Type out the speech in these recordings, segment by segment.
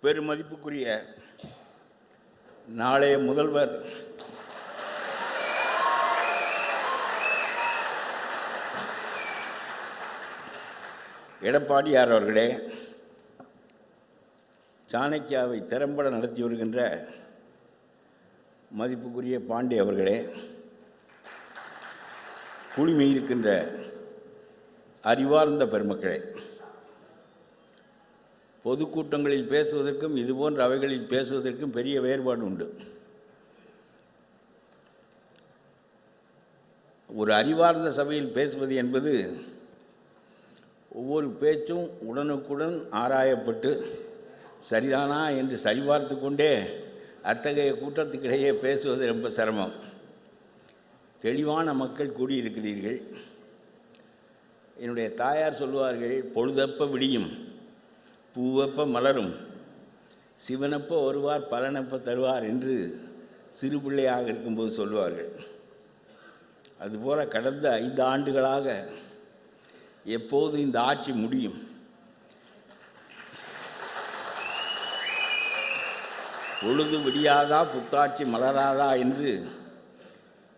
பெருமதிப்புக்குரிய நாளைய முதல்வர் எடப்பாடியார் அவர்களே, சாணக்கியாவை திறம்பட நடத்தி வருகின்ற மதிப்புக்குரிய பாண்டே அவர்களே, குழுமி இருக்கின்ற அறிவார்ந்த பெருமக்களே, பொதுக்கூட்டங்களில் பேசுவதற்கும் இதுபோன்ற அவைகளில் பேசுவதற்கும் பெரிய வேறுபாடு உண்டு. ஒரு அறிவார்ந்த சபையில் பேசுவது என்பது ஒவ்வொரு பேச்சும் உடனுக்குடன் ஆராயப்பட்டு சரிதானா என்று சரிபார்த்து கொண்டே அத்தகைய கூட்டத்துக்கிடையே பேசுவது ரொம்ப சிரமம். தெளிவான மக்கள் கூடியிருக்கிறீர்கள். என்னுடைய தாயார் சொல்வார்கள், பொழுதப்ப விடியும், பூவப்ப மலரும், சிவனப்ப வருவார், பலனப்ப தருவார் என்று சிறு பிள்ளையாக இருக்கும்போது சொல்வார்கள். அதுபோல் கடந்த 5 ஆண்டுகளாக எப்போது இந்த ஆட்சி முடியும், பொழுது விடியாதா, புத்தாட்சி மலராதா என்று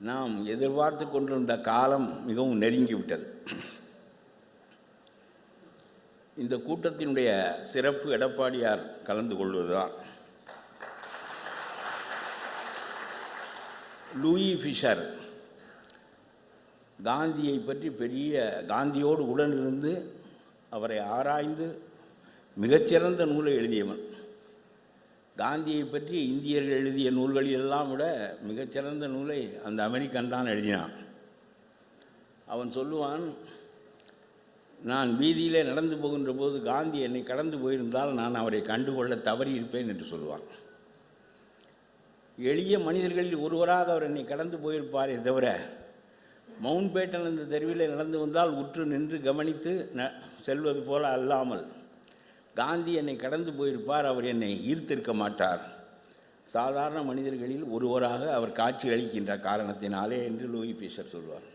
நாம் எதிர்பார்த்து கொண்டிருந்த காலம் மிகவும் நெருங்கிவிட்டது. இந்த கூட்டத்தினுடைய சிறப்பு எடப்பாடியார் கலந்து கொள்வதுதான். லூயி ஃபிஷர் காந்தியை பற்றி காந்தியோடு உடனிருந்து அவரை ஆராய்ந்து மிகச்சிறந்த நூலை எழுதியவன். காந்தியை பற்றி இந்தியர்கள் எழுதிய நூல்களிலெல்லாம் விட மிகச்சிறந்த நூலை அந்த அமெரிக்கன் தான் எழுதினான். அவன் சொல்லுவான், நான் வீதியிலே நடந்து போகின்ற போது காந்தி என்னை கடந்து போயிருந்தால் நான் அவரை கண்டுகொள்ள தவறி இருப்பேன் என்று சொல்லுவான். எளிய மனிதர்களில் ஒருவராக அவர் என்னை கடந்து போயிருப்பாரே தவிர, மவுண்ட் பேட்டன் என்ற தெருவில் நடந்து வந்தால் உற்று நின்று கவனித்து செல்வது போல அல்லாமல் காந்தி என்னை கடந்து போயிருப்பார், அவர் என்னை ஈர்த்திருக்க மாட்டார். சாதாரண மனிதர்களில் ஒருவராக அவர் காட்சி அளிக்கின்ற காரணத்தினாலே என்று லூயி ஃபிஷர் சொல்வார்.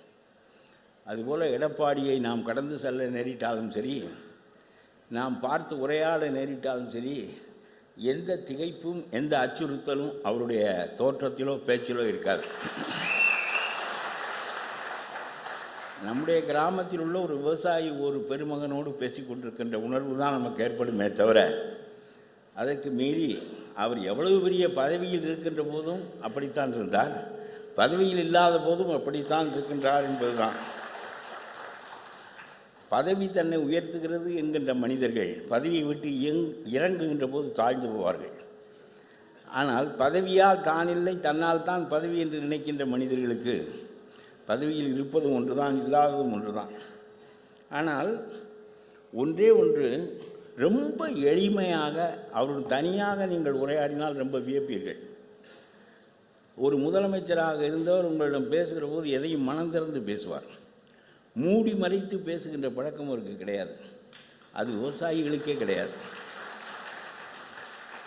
அதுபோல் எடப்பாடியை நாம் கடந்து செல்ல நேரிட்டாலும் சரி, நாம் பார்த்து உரையாட நேரிட்டாலும் சரி, எந்த திகைப்பும் எந்த அச்சுறுத்தலும் அவருடைய தோற்றத்திலோ பேச்சிலோ இருக்காது. நம்முடைய கிராமத்தில் உள்ள ஒரு விவசாயி ஒரு பெருமகனோடு பேசி கொண்டிருக்கின்ற உணர்வு தான் நமக்கு ஏற்படுமே தவிர, அதற்கு மீறி அவர் எவ்வளவு பெரிய பதவியில் இருக்கின்ற போதும் அப்படித்தான் இருந்தார், பதவியில் இல்லாத போதும் அப்படித்தான் இருக்கின்றார் என்பதுதான். பதவி தன்னை உயர்த்துகிறது என்கின்ற மனிதர்கள் பதவியை விட்டு இறங்குகின்ற போது தாழ்ந்து போவார்கள். ஆனால் பதவியால் தான் இல்லை, தன்னால் தான் பதவி என்று நினைக்கின்ற மனிதர்களுக்கு பதவியில் இருப்பதும் ஒன்றுதான், இல்லாததும் ஒன்றுதான். ஆனால் ஒன்றே ஒன்று, ரொம்ப எளிமையாக அவர்கள் தனியாக நீங்கள் உரையாடினால் ரொம்ப வியப்பீர்கள். ஒரு முதலமைச்சராக இருந்தவர் உங்களிடம் பேசுகிற போது எதையும் மனம் திறந்து பேசுவார். மூடி மறைத்து பேசுகின்ற பழக்கம் அவருக்கு கிடையாது. அது விவசாயிகளுக்கே கிடையாது.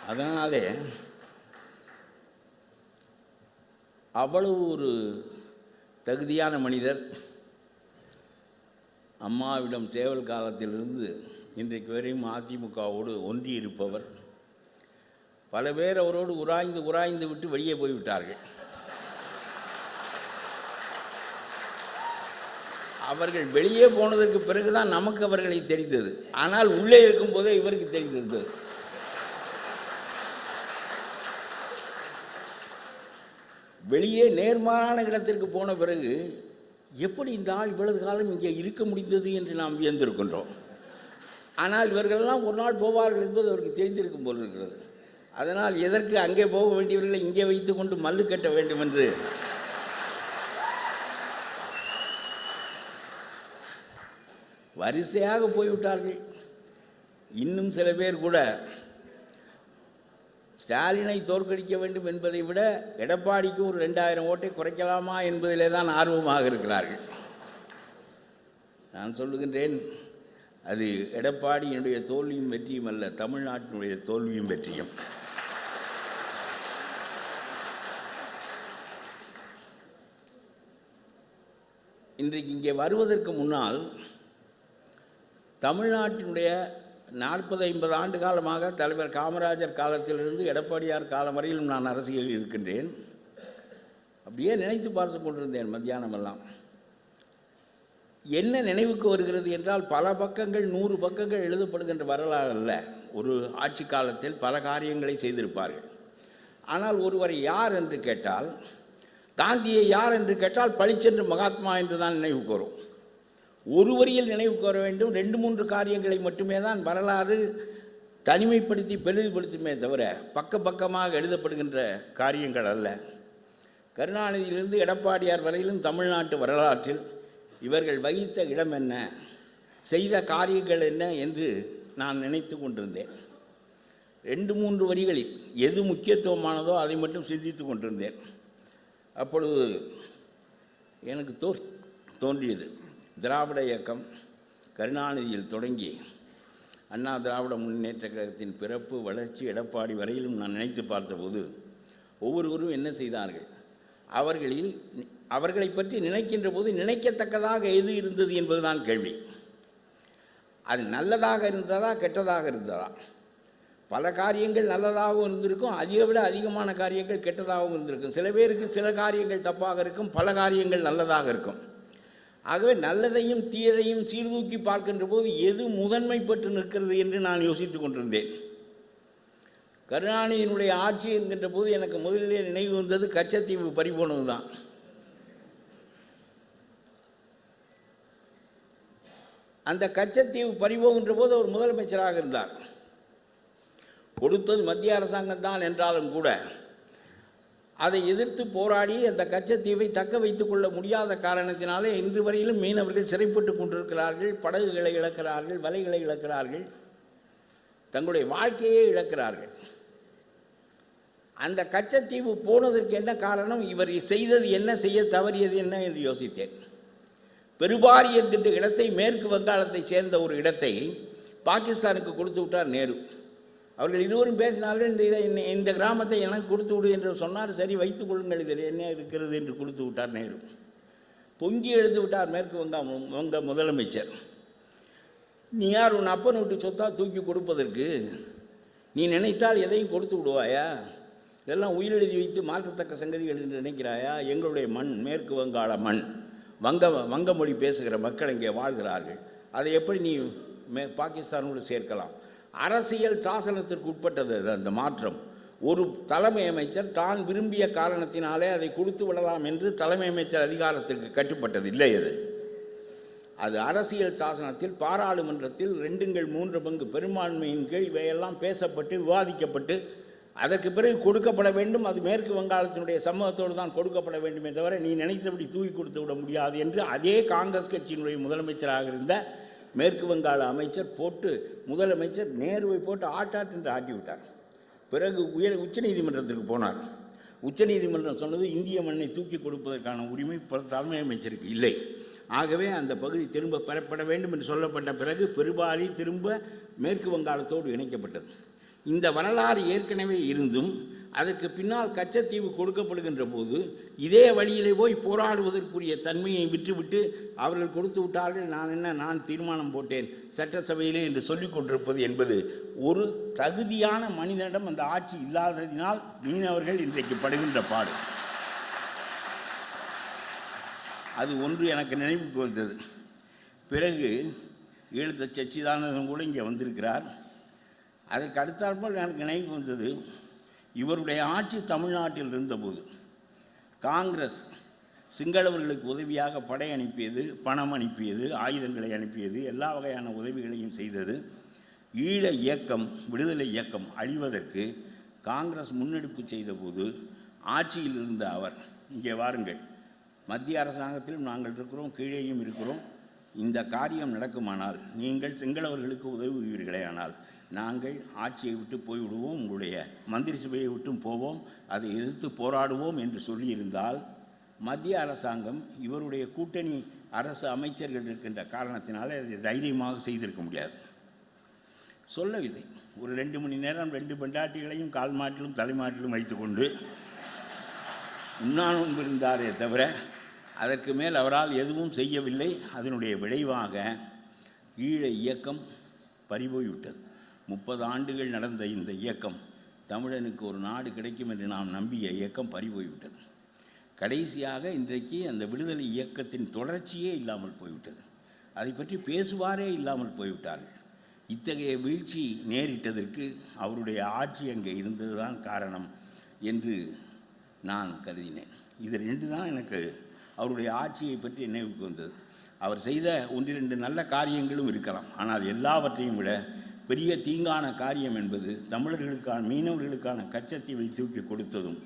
அதனாலே அவ்வளவு ஒரு தகுதியான மனிதர். அம்மாவிடம் சேவல் காலத்திலிருந்து இன்றைக்கு வரையும் அதிமுகவோடு ஒன்றி இருப்பவர். பல பேர் அவரோடு உராய்ந்து விட்டு வெளியே போய்விட்டார்கள். அவர்கள் வெளியே போனதற்கு பிறகுதான் நமக்கு அவர்களை தெரிந்தது. ஆனால் உள்ளே இருக்கும்போதே இவருக்கு தெரிந்தது. வெளியே நேர்மாறான இடத்திற்கு போன பிறகு எப்படி இந்த ஆள் இவ்வளவு காலம் இங்கே இருக்க முடிந்தது என்று நாம் வியந்திருக்கின்றோம். ஆனால் இவர்களெல்லாம் ஒரு நாள் போவார்கள் என்பது அவருக்கு தெரிந்திருக்கும் போல் இருக்கிறது. அதனால் எதற்கு அங்கே போக வேண்டியவர்களை இங்கே வைத்து கொண்டு மல்லு கட்ட வேண்டும் என்று வரிசையாக போய்விட்டார்கள். இன்னும் சில பேர் கூட ஸ்டாலினை தோற்கடிக்க வேண்டும் என்பதை விட எடப்பாடிக்கு ஒரு 2000 ஓட்டை குறைக்கலாமா என்பதிலே தான் ஆர்வமாக இருக்கிறார்கள். நான் சொல்லுகின்றேன், அது எடப்பாடியினுடைய தோல்வியும் வெற்றியும் அல்ல, தமிழ்நாட்டினுடைய தோல்வியும் வெற்றியும். இன்றைக்கு இங்கே வருவதற்கு முன்னால் தமிழ்நாட்டினுடைய 40-50 ஆண்டு காலமாக தலைவர் காமராஜர் காலத்திலிருந்து எடப்பாடியார் காலம் வரையிலும் நான் அரசியலில் இருக்கின்றேன். அப்படியே நினைத்து பார்த்து கொண்டிருந்தேன் மத்தியானமெல்லாம். என்ன நினைவுக்கு வருகிறது என்றால், பல பக்கங்கள் 100 பக்கங்கள் எழுதப்படுகின்ற வரலாறு அல்ல. ஒரு ஆட்சி காலத்தில் பல காரியங்களை செய்திருப்பார்கள். ஆனால் ஒருவரை யார் என்று கேட்டால், காந்தியை யார் என்று கேட்டால் பளிச்சென்று மகாத்மா என்று தான் நினைவுக்கு வரும். ஒரு வரியில் நினைவுக்கு வர வேண்டும். 2-3 காரியங்களை மட்டுமே தான் வரலாறு தனிமைப்படுத்தி பெரிதுபடுத்துமே தவிர பக்கமாக எழுதப்படுகின்ற காரியங்கள் அல்ல. கருணாநிதியிலிருந்து எடப்பாடியார் வரையிலும் தமிழ்நாட்டு வரலாற்றில் இவர்கள் வகித்த இடம் என்ன, செய்த காரியங்கள் என்ன என்று நான் நினைத்து கொண்டிருந்தேன். 2-3 வரிகளில் எது முக்கியத்துவமானதோ அதை மட்டும் சிந்தித்து கொண்டிருந்தேன். அப்பொழுது எனக்கு தோன்றியது, திராவிட இயக்கம் கருணாநிதியில் தொடங்கி அண்ணா திராவிட முன்னேற்ற கழகத்தின் பிறப்பு, வளர்ச்சி, எடப்பாடி வரையிலும் நான் நினைத்து பார்த்தபோது ஒவ்வொருவரும் என்ன செய்தார்கள், அவர்களை பற்றி நினைக்கின்ற போது நினைக்கத்தக்கதாக எது இருந்தது என்பதுதான் கேள்வி. அது நல்லதாக இருந்ததா கெட்டதாக இருந்ததா? பல காரியங்கள் நல்லதாகவும் இருந்திருக்கும், அதை விட அதிகமான காரியங்கள் கெட்டதாகவும் இருந்திருக்கும். சில பேருக்கு சில காரியங்கள் தப்பாக இருக்கும், பல காரியங்கள் நல்லதாக இருக்கும். ஆகவே நல்லதையும் தீயதையும் சீர்தூக்கி பார்க்கின்ற போது எது முதன்மைப்பட்டு நிற்கிறது என்று நான் யோசித்து கொண்டிருந்தேன். கருணாநிதியினுடைய ஆட்சி என்கின்ற போது எனக்கு முதலிலே நினைவு வந்தது கச்சத்தீவு பறிபோனது தான். அந்த கச்சத்தீவு பறிபோகின்ற போது அவர் முதலமைச்சராக இருந்தார். கொடுத்தது மத்திய அரசாங்கம் தான் என்றாலும் கூட அதை எதிர்த்து போராடி அந்த கச்சத்தீவை தக்க வைத்துக் கொள்ள முடியாத காரணத்தினாலே இன்று வரையிலும் மீனவர்கள் சிறைப்பட்டு கொண்டிருக்கிறார்கள். படகுகளை இழக்கிறார்கள், வலைகளை இழக்கிறார்கள், தங்களுடைய வாழ்க்கையே இழக்கிறார்கள். அந்த கச்சத்தீவு போனதற்கு என்ன காரணம், இவர் செய்தது என்ன, செய்ய தவறியது என்ன என்று யோசித்தேன். பெருபாரி என்கின்ற இடத்தை, மேற்கு வங்காளத்தை சேர்ந்த ஒரு இடத்தை பாகிஸ்தானுக்கு கொடுத்து விட்டார் நேரு. அவர்கள் இருவரும் பேசினார்கள், இந்த கிராமத்தை எனக்கு கொடுத்து விடு என்று சொன்னார். சரி, வைத்துக் கொள்ளுங்கள், இதில் என்ன இருக்கிறது என்று கொடுத்து விட்டார் நேரு. பொங்கி எழுந்து விட்டார் மேற்கு வங்க முதலமைச்சர். நீ யார், உன் அப்பன் விட்டு சொத்தா தூக்கி கொடுப்பதற்கு? நீ நினைத்தால் எதையும் கொடுத்து விடுவாயா? இதெல்லாம் உயிரெழுதி வைத்து மாற்றத்தக்க சங்கதிகள் என்று நினைக்கிறாயா? எங்களுடைய மண் மேற்கு வங்காள மண், வங்க மொழி பேசுகிற மக்கள் இங்கே வாழ்கிறார்கள். அதை எப்படி நீ பாகிஸ்தானோடு சேர்க்கலாம்? அரசியல் சாசனத்திற்கு உட்பட்டது அந்த மாற்றம். ஒரு தலைமை அமைச்சர் தான் விரும்பிய காரணத்தினாலே அதை கொடுத்து விடலாம் என்று தலைமை அமைச்சர் அதிகாரத்திற்கு கட்டுப்பட்டது இல்லை. அது அரசியல் சாசனத்தில் பாராளுமன்றத்தில் 2/3 பெரும்பான்மையின் கீழ் இவையெல்லாம் பேசப்பட்டு விவாதிக்கப்பட்டு அதற்கு பிறகு கொடுக்கப்பட வேண்டும். அது மேற்கு வங்காளத்தினுடைய சமூகத்தோடு தான் கொடுக்கப்பட வேண்டுமே தவிர நீ நினைத்தபடி தூக்கி கொடுத்து விட முடியாது என்று அதே காங்கிரஸ் கட்சியினுடைய முதலமைச்சராக இருந்த மேற்கு வங்காள அமைச்சர் முதலமைச்சர் நேருவை போட்டு என்று ஆட்டி விட்டார். பிறகு உச்சநீதிமன்றத்திற்கு போனார். உச்சநீதிமன்றம் சொன்னது இந்திய மண்ணை தூக்கி கொடுப்பதற்கான உரிமை தலைமை அமைச்சருக்கு இல்லை. ஆகவே அந்த பகுதி திரும்ப பெறப்பட வேண்டும் என்று சொல்லப்பட்ட பிறகு பெருபாரி திரும்ப மேற்கு வங்காளத்தோடு இணைக்கப்பட்டது. இந்த வரலாறு ஏற்கனவே இருந்தும் அதற்கு பின்னால் கச்சத்தீவு கொடுக்கப்படுகின்ற போது இதே வழியிலே போய் போராடுவதற்குரிய தன்மையை விட்டுவிட்டு அவர்கள் கொடுத்து விட்டார்கள், நான் தீர்மானம் போட்டேன் சட்டசபையிலே என்று சொல்லிக் கொண்டிருப்பது என்பது ஒரு தகுதியான மனிதனிடம் அந்த ஆட்சி இல்லாததினால் மீனவர்கள் இன்றைக்கு படுகின்ற பாடு. அது ஒன்று எனக்கு நினைவுக்கு வந்தது. பிறகு ஈழத்து சச்சிதானந்தன் கூட இங்கே வந்திருக்கிறார். அதற்கு அடுத்தாற்போல் எனக்கு நினைவுக்கு வந்தது, இவருடைய ஆட்சி தமிழ்நாட்டில் இருந்தபோது காங்கிரஸ் சிங்களவர்களுக்கு உதவியாக படை அனுப்பியது, பணம் அனுப்பியது, ஆயுதங்களை அனுப்பியது, எல்லா வகையான உதவிகளையும் செய்தது. ஈழ இயக்கம், விடுதலை இயக்கம் அழிவதற்கு காங்கிரஸ் முன்னெடுப்பு செய்தபோது ஆட்சியில் இருந்த அவர், இங்கே வாருங்கள், மத்திய அரசாங்கத்திலும் நாங்கள் இருக்கிறோம், கீழேயும் இருக்கிறோம், இந்த காரியம் நடக்குமானால் நீங்கள் சிங்களவர்களுக்கு உதவுவீர்களே, ஆனால் நாங்கள் ஆட்சியை விட்டு போய்விடுவோம், உங்களுடைய மந்திரி சபையை விட்டும் போவோம், அதை எதிர்த்து போராடுவோம் என்று சொல்லியிருந்தால் மத்திய அரசாங்கம் இவருடைய கூட்டணி அரசு அமைச்சர்கள் இருக்கின்ற காரணத்தினாலே அதை தைரியமாக செய்திருக்க முடியாது. சொல்லவில்லை. ஒரு 2 மணி நேரம் 2 பெண்டாட்டிகளையும் கால் மாட்டிலும் தலைமாட்டிலும் வைத்துக்கொண்டு உண்ணாநோன்பு இருந்தாரே தவிர அதற்கு மேல் அவரால் எதுவும் செய்யவில்லை. அதனுடைய விளைவாக ஈழ இயக்கம் பறிபோய்விட்டது. 30 ஆண்டுகள் நடந்த இந்த இயக்கம், தமிழனுக்கு ஒரு நாடு கிடைக்கும் என்று நாம் நம்பிய இயக்கம் பறிபோய்விட்டது. கடைசியாக இன்றைக்கு அந்த விடுதலை இயக்கத்தின் தொடர்ச்சியே இல்லாமல் போய்விட்டது. அதை பற்றி பேசுவாரே இல்லாமல் போய்விட்டார்கள். இத்தகைய வீழ்ச்சி நேரிட்டதற்கு அவருடைய ஆட்சி அங்கே இருந்தது தான் காரணம் என்று நான் கருதினேன். இது 2 தான் எனக்கு அவருடைய ஆட்சியை பற்றி நினைவுக்கு வந்தது. அவர் செய்த 1-2 நல்ல காரியங்களும் இருக்கலாம். ஆனால் எல்லாவற்றையும் விட பெரிய தீங்கான காரியம் என்பது தமிழர்களுக்கான மீனவர்களுக்கான கச்சத்தீவை தூக்கி கொடுத்ததும்,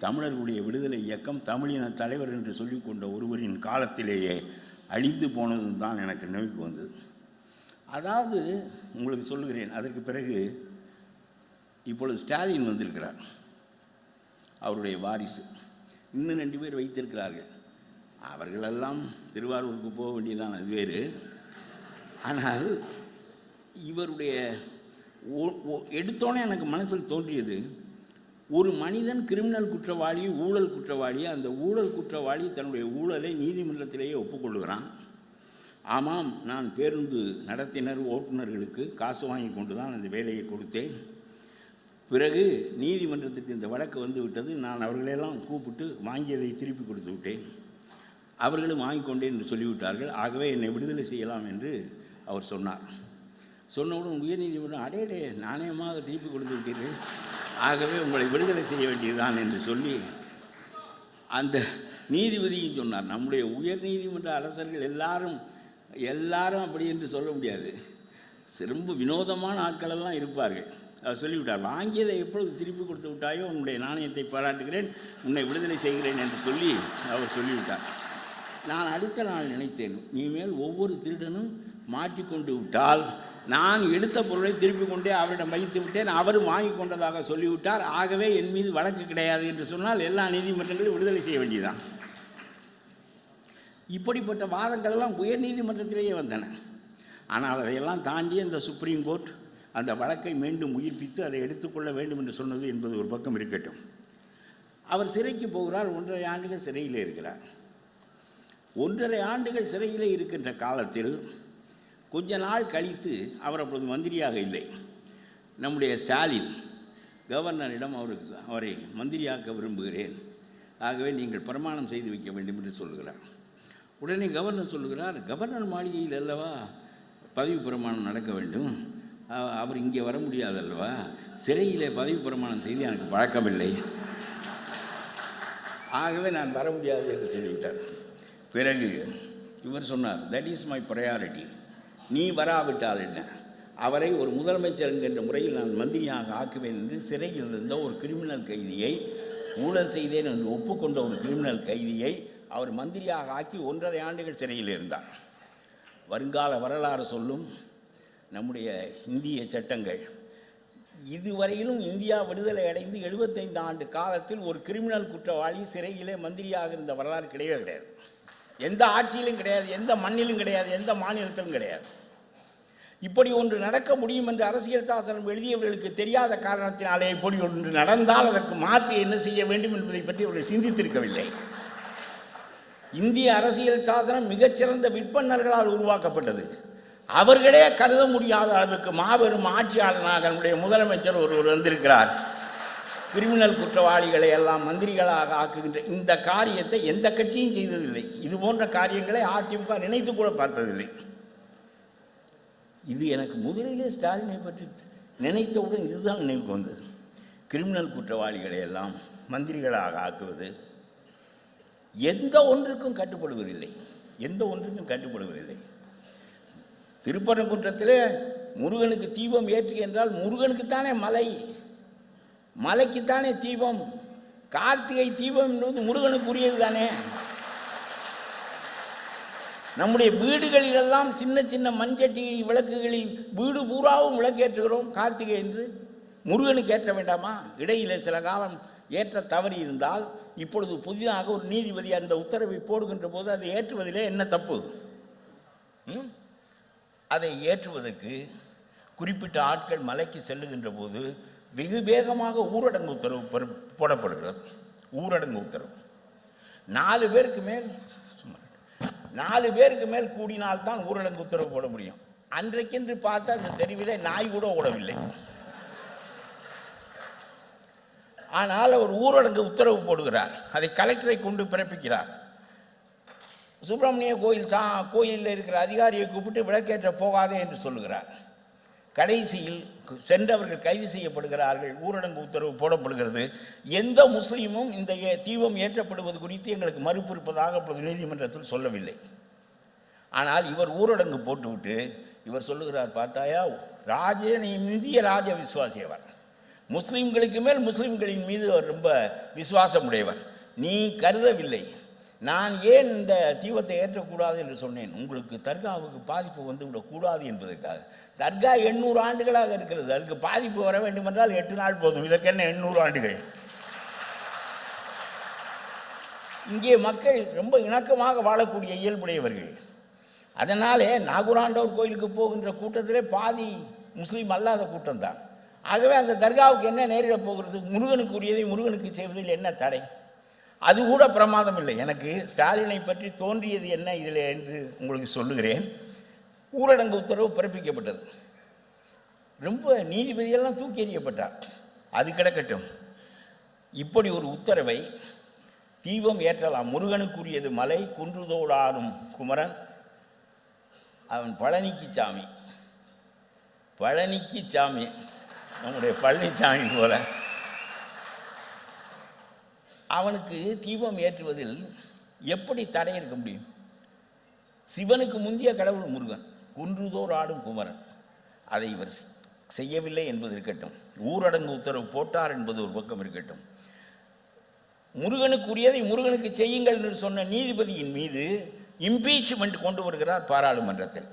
தமிழர்களுடைய விடுதலை இயக்கம் தமிழின தலைவர் என்று சொல்லிக்கொண்ட ஒருவரின் காலத்திலேயே அழிந்து போனதும் தான் எனக்கு நினைவுக்கு வந்தது. அதாவது உங்களுக்கு சொல்லுகிறேன், அதற்கு பிறகு இப்பொழுது ஸ்டாலின் வந்திருக்கிறார், அவருடைய வாரிசு. இன்னும் 2 பேர் வைத்திருக்கிறார்கள். அவர்களெல்லாம் திருவாரூருக்கு போக வேண்டியதான், அது வேறு. ஆனால் இவருடைய எடுத்தோன்னே எனக்கு மனசில் தோன்றியது, ஒரு மனிதன் கிரிமினல் குற்றவாளி, ஊழல் குற்றவாளி. அந்த ஊழல் குற்றவாளி தன்னுடைய ஊழலை நீதிமன்றத்திலேயே ஒப்புக்கொள்ளுகிறான். ஆமாம், நான் பேருந்து நடத்தினர் ஓட்டுநர்களுக்கு காசு வாங்கி கொண்டு தான் அந்த வேலையை கொடுத்தேன். பிறகு நீதிமன்றத்துக்கு இந்த வழக்கு வந்து விட்டது. நான் அவர்களெல்லாம் கூப்பிட்டு வாங்கியதை திருப்பி கொடுத்து விட்டேன். அவர்களும் வாங்கி கொண்டேன் என்று சொல்லிவிட்டார்கள். ஆகவே என்னை விடுதலை செய்யலாம் என்று அவர் சொன்னார். சொன்னவுடன் உயர்நீதிமன்றம், அடே நாணயமாக திருப்பி கொடுத்து விட்டீர்கள், ஆகவே உங்களை விடுதலை செய்ய வேண்டியதுதான் என்று சொல்லி அந்த நீதிபதியும் சொன்னார். நம்முடைய உயர்நீதிமன்ற அரசர்கள் எல்லாரும் அப்படி என்று சொல்ல முடியாது. ரொம்ப வினோதமான ஆட்களெல்லாம் இருப்பார்கள். அவர் சொல்லிவிட்டார், வாங்கியதை எப்பொழுது திருப்பி கொடுத்து விட்டாயோ உன்னுடைய நாணயத்தை பாராட்டுகிறேன், உன்னை விடுதலை செய்கிறேன் என்று சொல்லி அவர் சொல்லிவிட்டார். நான் அடுத்த நாள் நினைத்தேன், இனிமேல் ஒவ்வொரு திருடனும் மாற்றிக்கொண்டு விட்டால் நான் எடுத்த பொருளை திருப்பி கொண்டே அவரிடம் வைத்து விட்டேன், அவரும் வாங்கி கொண்டதாக சொல்லிவிட்டார், ஆகவே என் மீது வழக்கு கிடையாது என்று சொன்னால் எல்லா நீதிமன்றங்களும் விடுதலை செய்ய வேண்டியதுதான். இப்படிப்பட்ட வாதங்களெல்லாம் உயர் நீதிமன்றத்திலேயே வந்தன. ஆனால் அதையெல்லாம் தாண்டி அந்த சுப்ரீம் கோர்ட் அந்த வழக்கை மீண்டும் உயிர்ப்பித்து அதை எடுத்துக்கொள்ள வேண்டும் என்று சொன்னது என்பது ஒரு பக்கம் இருக்கட்டும். அவர் சிறைக்கு போகிறார். 1.5 ஆண்டுகள் சிறையில் இருக்கிறார். 1.5 ஆண்டுகள் சிறையில் இருக்கின்ற காலத்தில் கொஞ்ச நாள் கழித்து அவர் அப்பொழுது மந்திரியாக இல்லை. நம்முடைய ஸ்டாலின் கவர்னரிடம் அவரை மந்திரியாக்க விரும்புகிறேன், ஆகவே நீங்கள் பிரமாணம் செய்து வைக்க வேண்டும் என்று சொல்கிறார். உடனே கவர்னர் சொல்லுகிறார், கவர்னர் மாளிகையில் அல்லவா பதவி பிரமாணம் நடக்க வேண்டும், அவர் இங்கே வர முடியாதல்லவா, சிறையிலே பதவி பிரமாணம் செய்து எனக்கு பழக்கமில்லை, ஆகவே நான் வர முடியாது என்று சொல்லிவிட்டார். பிறகு இவர் சொன்னார், தட் இஸ் மை ப்ரையாரிட்டி, நீ வராவிட்டால் என்ன, அவரை ஒரு முதலமைச்சர் என்கின்ற முறையில் நான் மந்திரியாக ஆக்குவேன் என்று சிறையில் இருந்த ஒரு கிரிமினல் கைதியை, ஊழல் செய்தேன் என்று ஒப்புக்கொண்ட ஒரு கிரிமினல் கைதியை அவர் மந்திரியாக ஆக்கி 1.5 ஆண்டுகள் சிறையில் இருந்தார். வருங்கால வரலாறு சொல்லும் நம்முடைய இந்திய சட்டங்கள், இதுவரையிலும் இந்தியா விடுதலை அடைந்து 75 ஆண்டு காலத்தில் ஒரு கிரிமினல் குற்றவாளி சிறையிலே மந்திரியாக இருந்த வரலாறு கிடையவே கிடையாது. எந்த ஆட்சியிலும் கிடையாது, எந்த மண்ணிலும் கிடையாது, எந்த மாநிலத்திலும் கிடையாது. இப்படி ஒன்று நடக்க முடியும் என்று அரசியல் சாசனம் எழுதியவர்களுக்கு தெரியாத காரணத்தினாலே இப்படி ஒன்று நடந்தால் அதற்கு மாற்றி என்ன செய்ய வேண்டும் என்பதை பற்றி அவர்கள் சிந்தித்திருக்கவில்லை. இந்திய அரசியல் சாசனம் மிகச்சிறந்த விற்பனர்களால் உருவாக்கப்பட்டது. அவர்களே கருத முடியாத அளவுக்கு மாபெரும் ஆட்சியாளனாக நம்முடைய முதலமைச்சர் ஒருவர் வந்திருக்கிறார். கிரிமினல் குற்றவாளிகளை எல்லாம் மந்திரிகளாக ஆக்குகின்ற இந்த காரியத்தை எந்த கட்சியும் செய்ததில்லை. இது போன்ற காரியங்களை அதிமுக நினைத்து கூட பார்த்ததில்லை. இது எனக்கு முதலிலே ஸ்டாலினை பற்றி நினைத்தவுடன் இதுதான் நினைவுக்கு வந்தது. கிரிமினல் குற்றவாளிகளை எல்லாம் மந்திரிகளாக ஆக்குவது எந்த ஒன்றுக்கும் கட்டுப்படுவதில்லை, எந்த ஒன்றுக்கும் கட்டுப்படுவதில்லை. திருப்பரங்குன்றத்திலே முருகனுக்கு தீபம் ஏற்று என்றால் முருகனுக்குத்தானே மலை, மலைக்குத்தானே தீபம். கார்த்திகை தீபம் என்பது முருகனுக்கு உரியது தானே. நம்முடைய வீடுகளிலெல்லாம் சின்ன சின்ன மஞ்சட்டி விளக்குகளில் வீடு பூராவும் விளக்கேற்றுகிறோம் கார்த்திகை என்று. முருகனுக்கு ஏற்ற வேண்டாமா? இடையிலே சில காலம் ஏற்ற தவறி இருந்தால் இப்பொழுது புதிதாக ஒரு நீதிபதி அந்த உத்தரவை போடுகின்ற போது அதை ஏற்றுவதிலே என்ன தப்பு? அதை ஏற்றுவதற்கு குறிப்பிட்ட ஆட்கள் மலைக்கு செல்லுகின்ற போது வெகு வேகமாக ஊரடங்கு உத்தரவு போடப்படுகிறது. ஊரடங்கு உத்தரவு 4 பேருக்கு மேல் கூடினால்தான் ஊரடங்கு உத்தரவு போட முடியும். அன்றைக்கென்று பார்த்து அந்த தெருவிலே நாய் கூட ஓடவில்லை. ஆனால் அவர் ஊரடங்கு உத்தரவு போடுகிறார். அதை கலெக்டரை கொண்டு பிறப்பிக்கிறார். சுப்பிரமணிய கோயிலில் இருக்கிற அதிகாரியை கூப்பிட்டு விளக்கேற்ற போகாதே என்று சொல்லுகிறார். கடைசியில் சென்றவர்கள் கைது செய்யப்படுகிறார்கள். ஊரடங்கு உத்தரவு போடப்படுகிறது. எந்த முஸ்லீமும் இந்த தீபம் ஏற்றப்படுவது குறித்து எங்களுக்கு மறுப்பு இருப்பதாக அப்பொழுது நீதிமன்றத்தில் சொல்லவில்லை. ஆனால் இவர் ஊரடங்கு போட்டுவிட்டு இவர் சொல்லுகிறார், பார்த்தாயா நீ இந்திய ராஜ விசுவாசியவர், முஸ்லீம்களுக்கு மேல் முஸ்லீம்களின் மீது அவர் ரொம்ப விசுவாசமுடையவர். நீ கருதவில்லை நான் ஏன் இந்த தீபத்தை ஏற்றக்கூடாது என்று சொன்னேன். உங்களுக்கு தர்காவுக்கு பாதிப்பு வந்துவிடக்கூடாது என்பதற்காக. தர்கா 800 ஆண்டுகளாக இருக்கிறது. அதுக்கு பாதிப்பு வர வேண்டும் என்றால் 8 நாள் போதும். இதற்கு என்ன 800 ஆண்டுகள்? இங்கே மக்கள் ரொம்ப இணக்கமாக வாழக்கூடிய இயல்புடையவர்கள். அதனாலே நாகூராண்டவர் கோயிலுக்கு போகின்ற கூட்டத்திலே பாதி முஸ்லீம் அல்லாத கூட்டம்தான். ஆகவே அந்த தர்காவுக்கு என்ன நேரிடப் போகிறது? முருகனுக்கு உரியதை முருகனுக்கு செய்வதில் என்ன தடை? அது கூட பிரமாதம் இல்லை. எனக்கு ஸ்டாலினை பற்றி தோன்றியது என்ன இதில் என்று உங்களுக்கு சொல்லுகிறேன். ஊரடங்கு உத்தரவு பிறப்பிக்கப்பட்டது. ரொம்ப நீதிபதியெல்லாம் தூக்கி எறியப்பட்டார். அது கிடக்கட்டும். இப்படி ஒரு உத்தரவை தீபம் ஏற்றலாம், முருகனுக்குரியது மலை, குன்றுதோடாடும் குமரன், அவன் பழனிக்கு சாமி, பழனிக்கு சாமி, நம்முடைய பழனிசாமி போல. அவனுக்கு தீபம் ஏற்றுவதில் எப்படி தடை இருக்க முடியும்? சிவனுக்கு முந்திய கடவுள் முருகன், குன்றுதோர் ஆடும் குமரன். அதை இவர் செய்யவில்லை என்பது இருக்கட்டும், ஊரடங்கு உத்தரவு போட்டார் என்பது ஒரு பக்கம் இருக்கட்டும். முருகனுக்குரியதை முருகனுக்கு செய்யுங்கள் என்று சொன்ன நீதிபதியின் மீது இம்பீச்மெண்ட் கொண்டு வருகிறார் பாராளுமன்றத்தில்.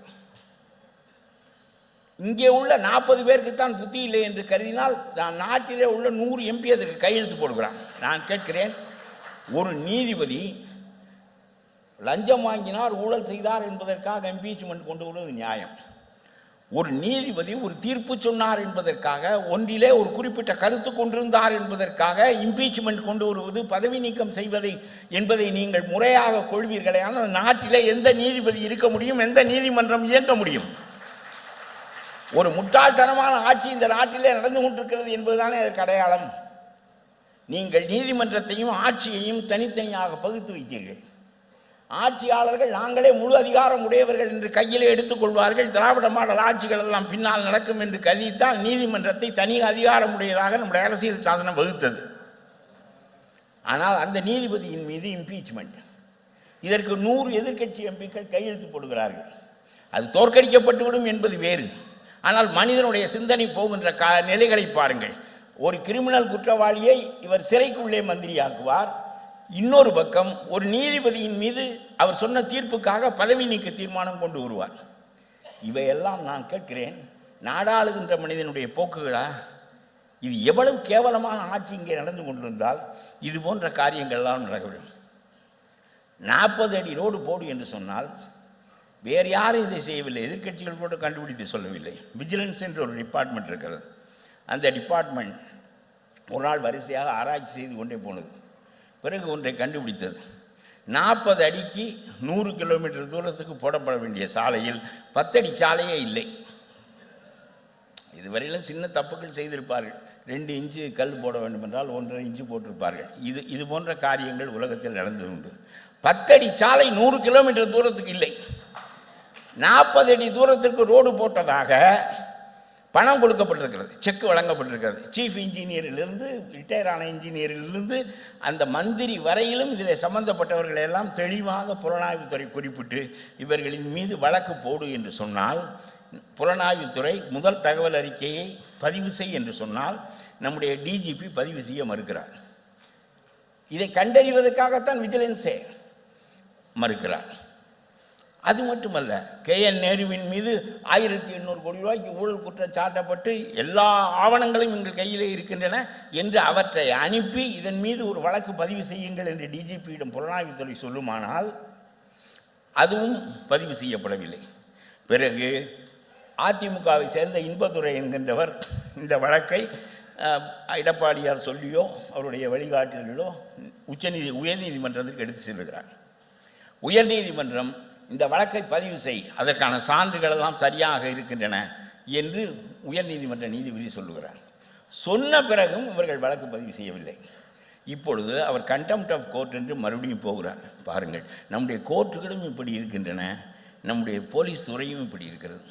இங்கே உள்ள 40 பேருக்குத்தான் புத்தி இல்லை என்று கருதினால் நாட்டிலே உள்ள 100 MP அதற்கு கையெழுத்து போடுகிறான். நான் கேட்கிறேன், ஒரு நீதிபதி லஞ்சம் வாங்கினார், ஊழல் செய்தார் என்பதற்காக இம்பீச்மெண்ட் கொண்டு வருவது நியாயம்? ஒரு நீதிபதி ஒரு தீர்ப்பு சொன்னார் என்பதற்காக, ஒன்றிலே ஒரு குறிப்பிட்ட கருத்து கொண்டிருந்தார் என்பதற்காக இம்பீச்மெண்ட் கொண்டு வருவது, பதவி நீக்கம் செய்வதை என்பதை நீங்கள் முறையாக கொள்வீர்களே. ஆனால் நாட்டிலே எந்த நீதிபதி இருக்க முடியும்? எந்த நீதிமன்றம் இயங்க முடியும்? ஒரு முட்டாள்தனமான ஆட்சி இந்த நாட்டிலே நடந்து கொண்டிருக்கிறது என்பதுதானே அதற்கு அடையாளம். நீங்கள் நீதிமன்றத்தையும் ஆட்சியையும் தனித்தனியாக பகுத்து வைத்தீர்கள். ஆட்சியாளர்கள் நாங்களே முழு அதிகாரம் உடையவர்கள் என்று கையிலே எடுத்துக்கொள்வார்கள். திராவிட மாடல் ஆட்சிகள் எல்லாம் பின்னால் நடக்கும் என்று கருதித்தான் நீதிமன்றத்தை தனி அதிகாரம் உடையதாக நம்முடைய அரசியல் சாசனம் வகுத்தது. ஆனால் அந்த நீதிபதியின் மீது இம்பீச்மெண்ட். இதற்கு 100 எதிர்க்கட்சி எம்பிக்கள் கையெழுத்து போடுகிறார்கள். அது தோற்கடிக்கப்பட்டுவிடும் என்பது வேறு. ஆனால் மனிதனுடைய சிந்தனை போகின்ற நிலைகளை பாருங்கள். ஒரு கிரிமினல் குற்றவாளியை இவர் சிறைக்குள்ளே மந்திரியாக்குவார். இன்னொரு பக்கம் ஒரு நீதிபதியின் மீது அவர் சொன்ன தீர்ப்புக்காக பதவி நீக்க தீர்மானம் கொண்டு வருவார். இவையெல்லாம் நான் கேட்கிறேன், நாடாளுகின்ற மனிதனுடைய போக்குகளா? இது எவ்வளவு கேவலமான ஆட்சி இங்கே நடந்து கொண்டிருந்தால் இது போன்ற காரியங்கள்லாம் நடக்கும். 40 அடி ரோடு போடு என்று சொன்னால் வேறு யாரும் இதை செய்யவில்லை. எதிர்க்கட்சிகள் கூட கண்டுபிடித்து சொல்லவில்லை. விஜிலன்ஸ் என்ற ஒரு டிபார்ட்மெண்ட் இருக்கிறது. அந்த டிபார்ட்மெண்ட் ஒரு நாள் வரிசையாக ஆராய்ச்சி செய்து கொண்டே போனது. பிறகு ஒன்றை கண்டுபிடித்தது. 40 அடிக்கு 100 கிலோமீட்டர் தூரத்துக்கு போடப்பட வேண்டிய சாலையில் 10 அடி சாலையே இல்லை. இதுவரையிலும் சின்ன தப்புகள் செய்திருப்பார்கள். 2 இன்ச்சு கல் போட வேண்டும் என்றால் 1.5 இன்ச்சு போட்டிருப்பார்கள். இது போன்ற காரியங்கள் உலகத்தில் நடந்தது உண்டு. 10 அடி சாலை 100 கிலோமீட்டர் தூரத்துக்கு இல்லை. 40 அடி தூரத்திற்கு ரோடு போட்டதாக பணம் கொடுக்கப்பட்டிருக்கிறது, செக் வழங்கப்பட்டிருக்கிறது. சீஃப் இன்ஜினியரிலிருந்து ரிட்டையர் ஆன இன்ஜினியரிலிருந்து அந்த மந்திரி வரையிலும் இதில் சம்பந்தப்பட்டவர்கள் எல்லாம் தெளிவாக புலனாய்வுத்துறை குறிப்பிட்டு இவர்களின் மீது வழக்கு போடு என்று சொன்னால், புலனாய்வுத்துறை முதல் தகவல் அறிக்கையை பதிவு செய் என்று சொன்னால் நம்முடைய டிஜிபி பதிவு செய்ய மறுக்கிறார். இதை கண்டறிவதற்காகத்தான் விஜிலன்ஸே மறுக்கிறார். அது மட்டுமல்ல, KN நேருவின் மீது 1800 கோடி ரூபாய்க்கு ஊழல் குற்றம் சாட்டப்பட்டு எல்லா ஆவணங்களும் எங்கள் கையிலே இருக்கின்றன என்று அவற்றை அனுப்பி இதன் மீது ஒரு வழக்கு பதிவு செய்யுங்கள் என்று டிஜிபியிடம் புலனாய்வுத்துறை சொல்லுமானால் அதுவும் பதிவு செய்யப்படவில்லை. பிறகு அதிமுகவை சேர்ந்த இன்பதுரை என்கின்றவர் இந்த வழக்கை எடப்பாடியார் சொல்லியோ அவருடைய வழிகாட்டுதலோ உயர்நீதிமன்றத்திற்கு எடுத்து செல்கிறார். உயர்நீதிமன்றம் இந்த வழக்கை பதிவு செய், அதற்கான சான்றுகள் எல்லாம் சரியாக இருக்கின்றன என்று உயர்நீதிமன்ற நீதிபதி சொல்லுகிறார். சொன்ன பிறகும் இவர்கள் வழக்கு பதிவு செய்யவில்லை. இப்பொழுது அவர் கண்டெம்ப்ட் ஆஃப் கோர்ட் என்று மறுபடியும் போகிறார். பாருங்கள், நம்முடைய கோர்ட்டுகளும் இப்படி இருக்கின்றன, நம்முடைய போலீஸ் துறையும் இப்படி இருக்கிறது.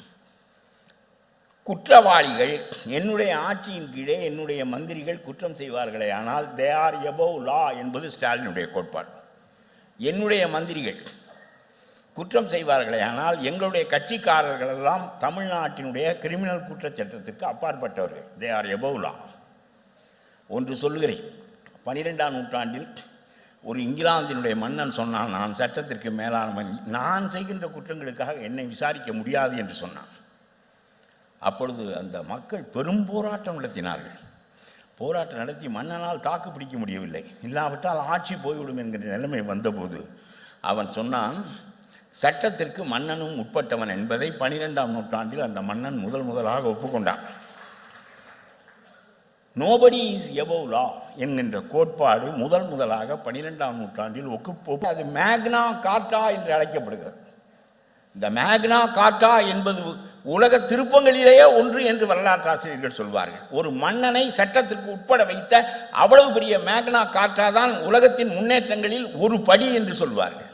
குற்றவாளிகள் என்னுடைய ஆட்சியின் கீழே என்னுடைய மந்திரிகள் குற்றம் செய்வார்களே ஆனால் தே ஆர் எபோவ் லா என்பது ஸ்டாலினுடைய கோட்பாடு. என்னுடைய மந்திரிகள் குற்றம் செய்வார்களே ஆனால் எங்களுடைய கட்சிக்காரர்கள் எல்லாம் தமிழ்நாட்டினுடைய கிரிமினல் குற்றச்சட்டத்திற்கு அப்பாற்பட்டவர்கள், தே ஆர் எபோவ் லா. ஒன்று சொல்லுகிறேன், 12ஆம் நூற்றாண்டில் ஒரு இங்கிலாந்தினுடைய மன்னன் சொன்னான், நான் சட்டத்திற்கு மேலானவன், நான் செய்கின்ற குற்றங்களுக்காக என்னை விசாரிக்க முடியாது என்று சொன்னான். அப்பொழுது அந்த மக்கள் பெரும் போராட்டம் நடத்தினார்கள். போராட்டம் நடத்தி மன்னனால் தாக்கு பிடிக்க முடியவில்லை, இல்லாவிட்டால் ஆட்சி போய்விடும் என்கிற நிலைமை வந்தபோது அவன் சொன்னான், சட்டத்திற்கு மன்னனும் உட்பட்டவன் என்பதை 12ஆம் நூற்றாண்டில் அந்த மன்னன் முதலாக ஒப்புக்கொண்டான். நோபடி இஸ் எபோவ் லா என்கின்ற கோட்பாடு முதலாக 12ஆம் நூற்றாண்டில் அது மேக்னா கார்ட்டா என்று அழைக்கப்படுகிறது. இந்த மேக்னா கார்ட்டா என்பது உலக திருப்பங்களிலேயே ஒன்று என்று வரலாற்றாசிரியர்கள் சொல்வார்கள். ஒரு மன்னனை சட்டத்திற்கு உட்பட வைத்த அவ்வளவு பெரிய மேக்னா கார்ட்டா தான் உலகத்தின் முன்னேற்றங்களில் ஒரு படி என்று சொல்வார்கள்.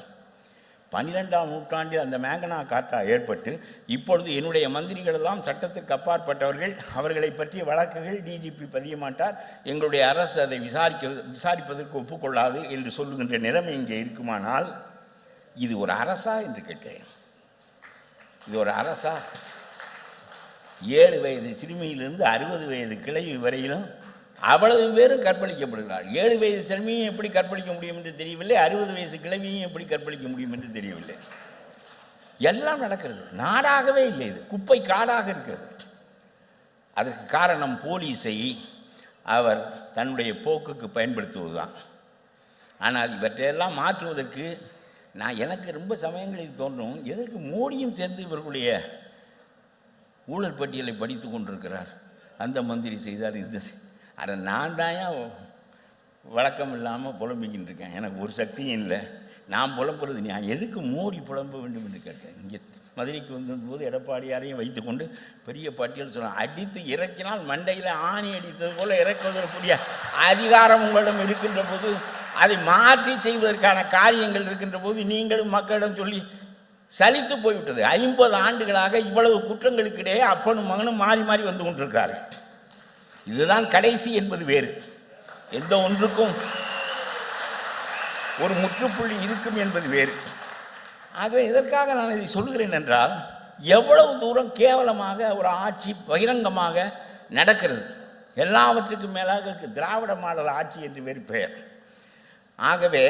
12ஆம் நூற்றாண்டில் அந்த மேக்னா கார்ட்டா ஏற்பட்டு இப்பொழுது என்னுடைய மந்திரிகள் எல்லாம் சட்டத்திற்கு அப்பாற்பட்டவர்கள், அவர்களை பற்றிய வழக்குகள் டிஜிபி பதிய மாட்டார், எங்களுடைய அரசு அதை விசாரிப்பதற்கு ஒப்புக்கொள்ளாது என்று சொல்லுகின்ற நிலைமை இங்கே இருக்குமானால் இது ஒரு அரசா என்று கேட்கிறேன். இது ஒரு அரசா? 7 வயது சிறுமியிலிருந்து 60 வயது கிழவி வரையிலும் அவ்வளவு பேரும் கற்பழிக்கப்படுகிறார். 7 வயது சிறுமியும் எப்படி கற்பழிக்க முடியும் என்று தெரியவில்லை, 60 வயசு கிழவியும் எப்படி கற்பழிக்க முடியும் என்று தெரியவில்லை. எல்லாம் நடக்கிறது, நாடாகவே இல்லை, இது குப்பை காடாக இருக்கிறது. அதற்கு காரணம் போலீஸை அவர் தன்னுடைய போக்குக்கு பயன்படுத்துவதுதான். ஆனால் இவற்றையெல்லாம் மாற்றுவதற்கு எனக்கு ரொம்ப சமயங்களில் தோன்றும், எதற்கு மோடியும் சேர்ந்து இவர்களுடைய ஊழல் பட்டியலை படித்து கொண்டிருக்கிறார், அந்த மந்திரி செய்தார், இது அதை நான் தான் வழக்கம் இல்லாமல் புலம்பிக்கிட்டு இருக்கேன், எனக்கு ஒரு சக்தியும் இல்லை, நான் புலம்புறது நான் எதுக்கு மோடி புலம்ப வேண்டும் என்று கேட்டேன். இங்கே மதுரைக்கு வந்தபோது எடப்பாடியாரையும் வைத்துக்கொண்டு பெரிய பட்டியல் சொன்னார், அடித்து இறக்கினால் மண்டையில் ஆணி அடித்தது போல் இறக்குவதற்குரிய அதிகாரம் உங்களிடம் இருக்கின்ற போது அதை மாற்றி செய்வதற்கான காரியங்கள் இருக்கின்ற போது நீங்களும் மக்களிடம் சொல்லி சலித்து போய்விட்டது. 50 ஆண்டுகளாக இவ்வளவு குற்றங்களுக்கிடையே அப்பனும் மகனும் மாறி மாறி வந்து கொண்டிருக்கிறார்கள். இதுதான் கடைசி என்பது வேறு, எந்த ஒன்றுக்கும் ஒரு முற்றுப்புள்ளி இருக்கும் என்பது வேறு. ஆகவே எதற்காக நான் இதை சொல்கிறேன் என்றால், எவ்வளவு தூரம் கேவலமாக ஒரு ஆட்சி பகிரங்கமாக நடக்கிறது. எல்லாவற்றுக்கும் மேலாக திராவிட மாடல் ஆட்சி என்று வேறு பெயர். ஆகவே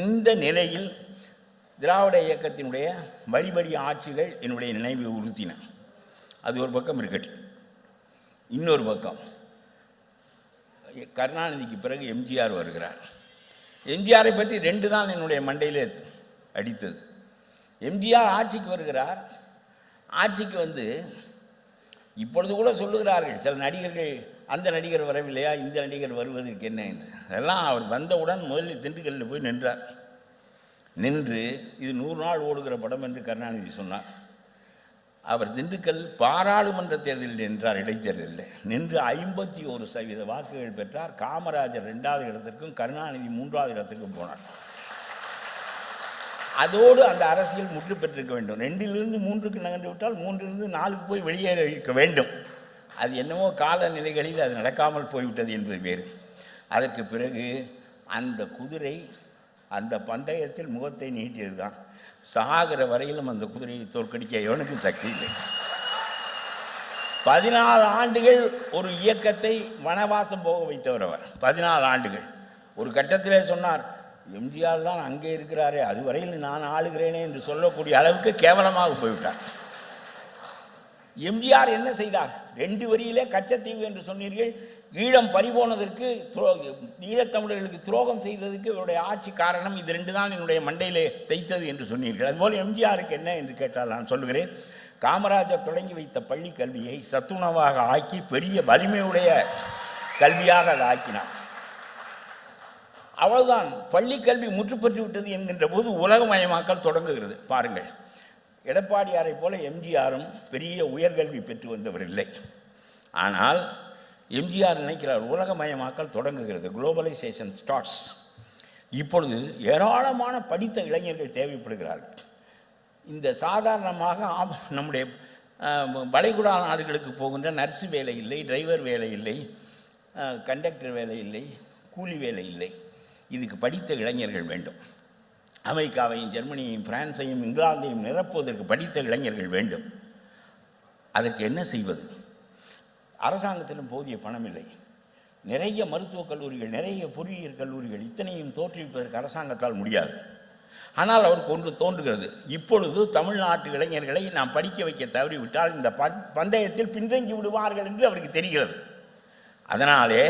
இந்த நிலையில் திராவிட இயக்கத்தினுடைய வழிபடி ஆட்சிகள் என்னுடைய நினைவை உறுத்தின. அது ஒரு பக்கம் இருக்கட்டும். இன்னொரு பக்கம் கருணாநிதிக்கு பிறகு எம்ஜிஆர் வருகிறார். எம்ஜிஆரை பற்றி 2 தான் என்னுடைய மண்டையில் அடித்தது. எம்ஜிஆர் ஆட்சிக்கு வருகிறார். ஆட்சிக்கு வந்து இப்பொழுது கூட சொல்லுகிறார்கள் சில நடிகர்கள், அந்த நடிகர் வரவில்லையா, இந்த நடிகர் வருவதற்கு என்ன என்று. அதெல்லாம் அவர் வந்தவுடன் முதலில் திண்டுக்கல்லில் போய் நின்றார். நின்று இது 100 நாள் ஓடுகிற படம் என்று கருணாநிதி சொன்னார். அவர் திண்டுக்கல் பாராளுமன்ற தேர்தலில் நின்றார், இடைத்தேர்தலில் நின்று 51% வாக்குகள் பெற்றார். காமராஜர் 2வது இடத்திற்கும் கருணாநிதி 3வது இடத்திற்கும் போனார். அதோடு அந்த அரசியல் முற்று பெற்றிருக்க வேண்டும். 2லிருந்து 3க்கு நகர்ந்து விட்டால் 3லிருந்து 4க்கு போய் வெளியேற இருக்க வேண்டும். அது என்னவோ காலநிலைகளில் அது நடக்காமல் போய்விட்டது என்பது வேறு. அதற்கு பிறகு அந்த குதிரை அந்த பந்தயத்தில் முகத்தை நீட்டியது தான். சாகிற வரையிலும் அந்த குதிரையை தோற்கடிக்க எவனுக்கு சக்தி இல்லை. 14 ஆண்டுகள் ஒரு இயக்கத்தை வனவாசம் போக வைத்தவர் அவர். 14 ஆண்டுகள். ஒரு கட்டத்திலே சொன்னார், எம்ஜிஆர் தான் அங்கே இருக்கிறாரே, அதுவரையில் நான் ஆளுகிறேனே என்று சொல்லக்கூடிய அளவுக்கு கேவலமாக போய்விட்டார். எம்ஜிஆர் என்ன செய்தார்? 2 வரியிலே கச்சத்தீவு என்று சொன்னீர்கள். ஈழம் பறிபோனதற்கு, ஈழத்தமிழர்களுக்கு துரோகம் செய்ததற்கு இவருடைய ஆட்சி காரணம். இது 2 தான் என்னுடைய மண்டையிலே தைத்தது என்று சொன்னீர்கள். அதுபோல் எம்ஜிஆருக்கு என்ன என்று கேட்டால் நான் சொல்லுகிறேன், காமராஜர் தொடங்கி வைத்த பள்ளி கல்வியை சத்துணவாக ஆக்கி பெரிய வலிமையுடைய கல்வியாக அதை ஆக்கினார். அவ்வளவுதான். பள்ளி கல்வி முற்றுப்பெற்று விட்டது என்கின்ற போது உலகமயமாக்கல் தொடங்குகிறது. பாருங்கள், எடப்பாடியாரை போல எம்ஜிஆரும் பெரிய உயர்கல்வி பெற்று வந்தவர் இல்லை. ஆனால் எம்ஜிஆர் நினைக்கிறார், உலகமயமாக்கல் தொடங்குகிறது, குளோபலைசேஷன் ஸ்டார்ட்ஸ். இப்பொழுது ஏராளமான படித்த இளைஞர்கள் தேவைப்படுகிறார்கள். இந்த சாதாரணமாக நம்முடைய வளைகுடா நாடுகளுக்கு போகின்ற நர்ஸு வேலை இல்லை, டிரைவர் வேலை இல்லை, கண்டக்டர் வேலை இல்லை, கூலி வேலை இல்லை. இதுக்கு படித்த இளைஞர்கள் வேண்டும். அமெரிக்காவையும் ஜெர்மனியையும் பிரான்ஸையும் இங்கிலாந்தையும் நிரப்புவதற்கு படித்த இளைஞர்கள் வேண்டும். அதற்கு என்ன செய்வது? அரசாங்கத்திலும் போதிய பணம் இல்லை. நிறைய மருத்துவக் கல்லூரிகள், நிறைய பொறியியல் கல்லூரிகள், இத்தனையும் தோற்றுவிப்பதற்கு அரசாங்கத்தால் முடியாது. ஆனால் அவருக்கு ஒன்று தோன்றுகிறது, இப்பொழுது தமிழ்நாட்டு இளைஞர்களை நாம் படிக்க வைக்க தவறிவிட்டால் இந்த பந்தயத்தில் பின்தங்கி விடுவார்கள் என்று அவருக்கு தெரிகிறது. அதனாலே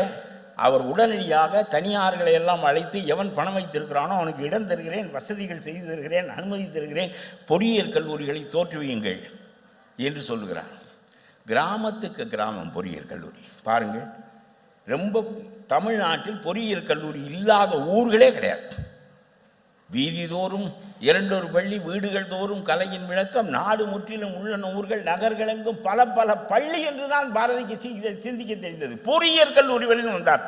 அவர் உடனடியாக தனியார்களை எல்லாம் அழைத்து, எவன் பணம் வைத்திருக்கிறானோ அவனுக்கு இடம் தருகிறேன், வசதிகள் செய்து தருகிறேன், அனுமதி தருகிறேன், பொறியியல் கல்லூரிகளை தோற்றுவியுங்கள் என்று சொல்லுகிறார். கிராமத்துக்கு கிராமம் பொறியியல் கல்லூரி பாருங்கள். ரொம்ப தமிழ்நாட்டில் பொறியியல் கல்லூரி இல்லாத ஊர்களே கிடையாது. வீதிதோறும் 2 பள்ளி, வீடுகள் தோறும் கலையின் விளக்கம், நாடு முற்றிலும் உள்ள ஊர்கள், நகர்களெங்கும் பல பல பள்ளி என்றுதான் பாரதிக்கு சிந்திக்க தெரிந்தது. பொறியியல் கல்லூரி வரையும் வந்தார்.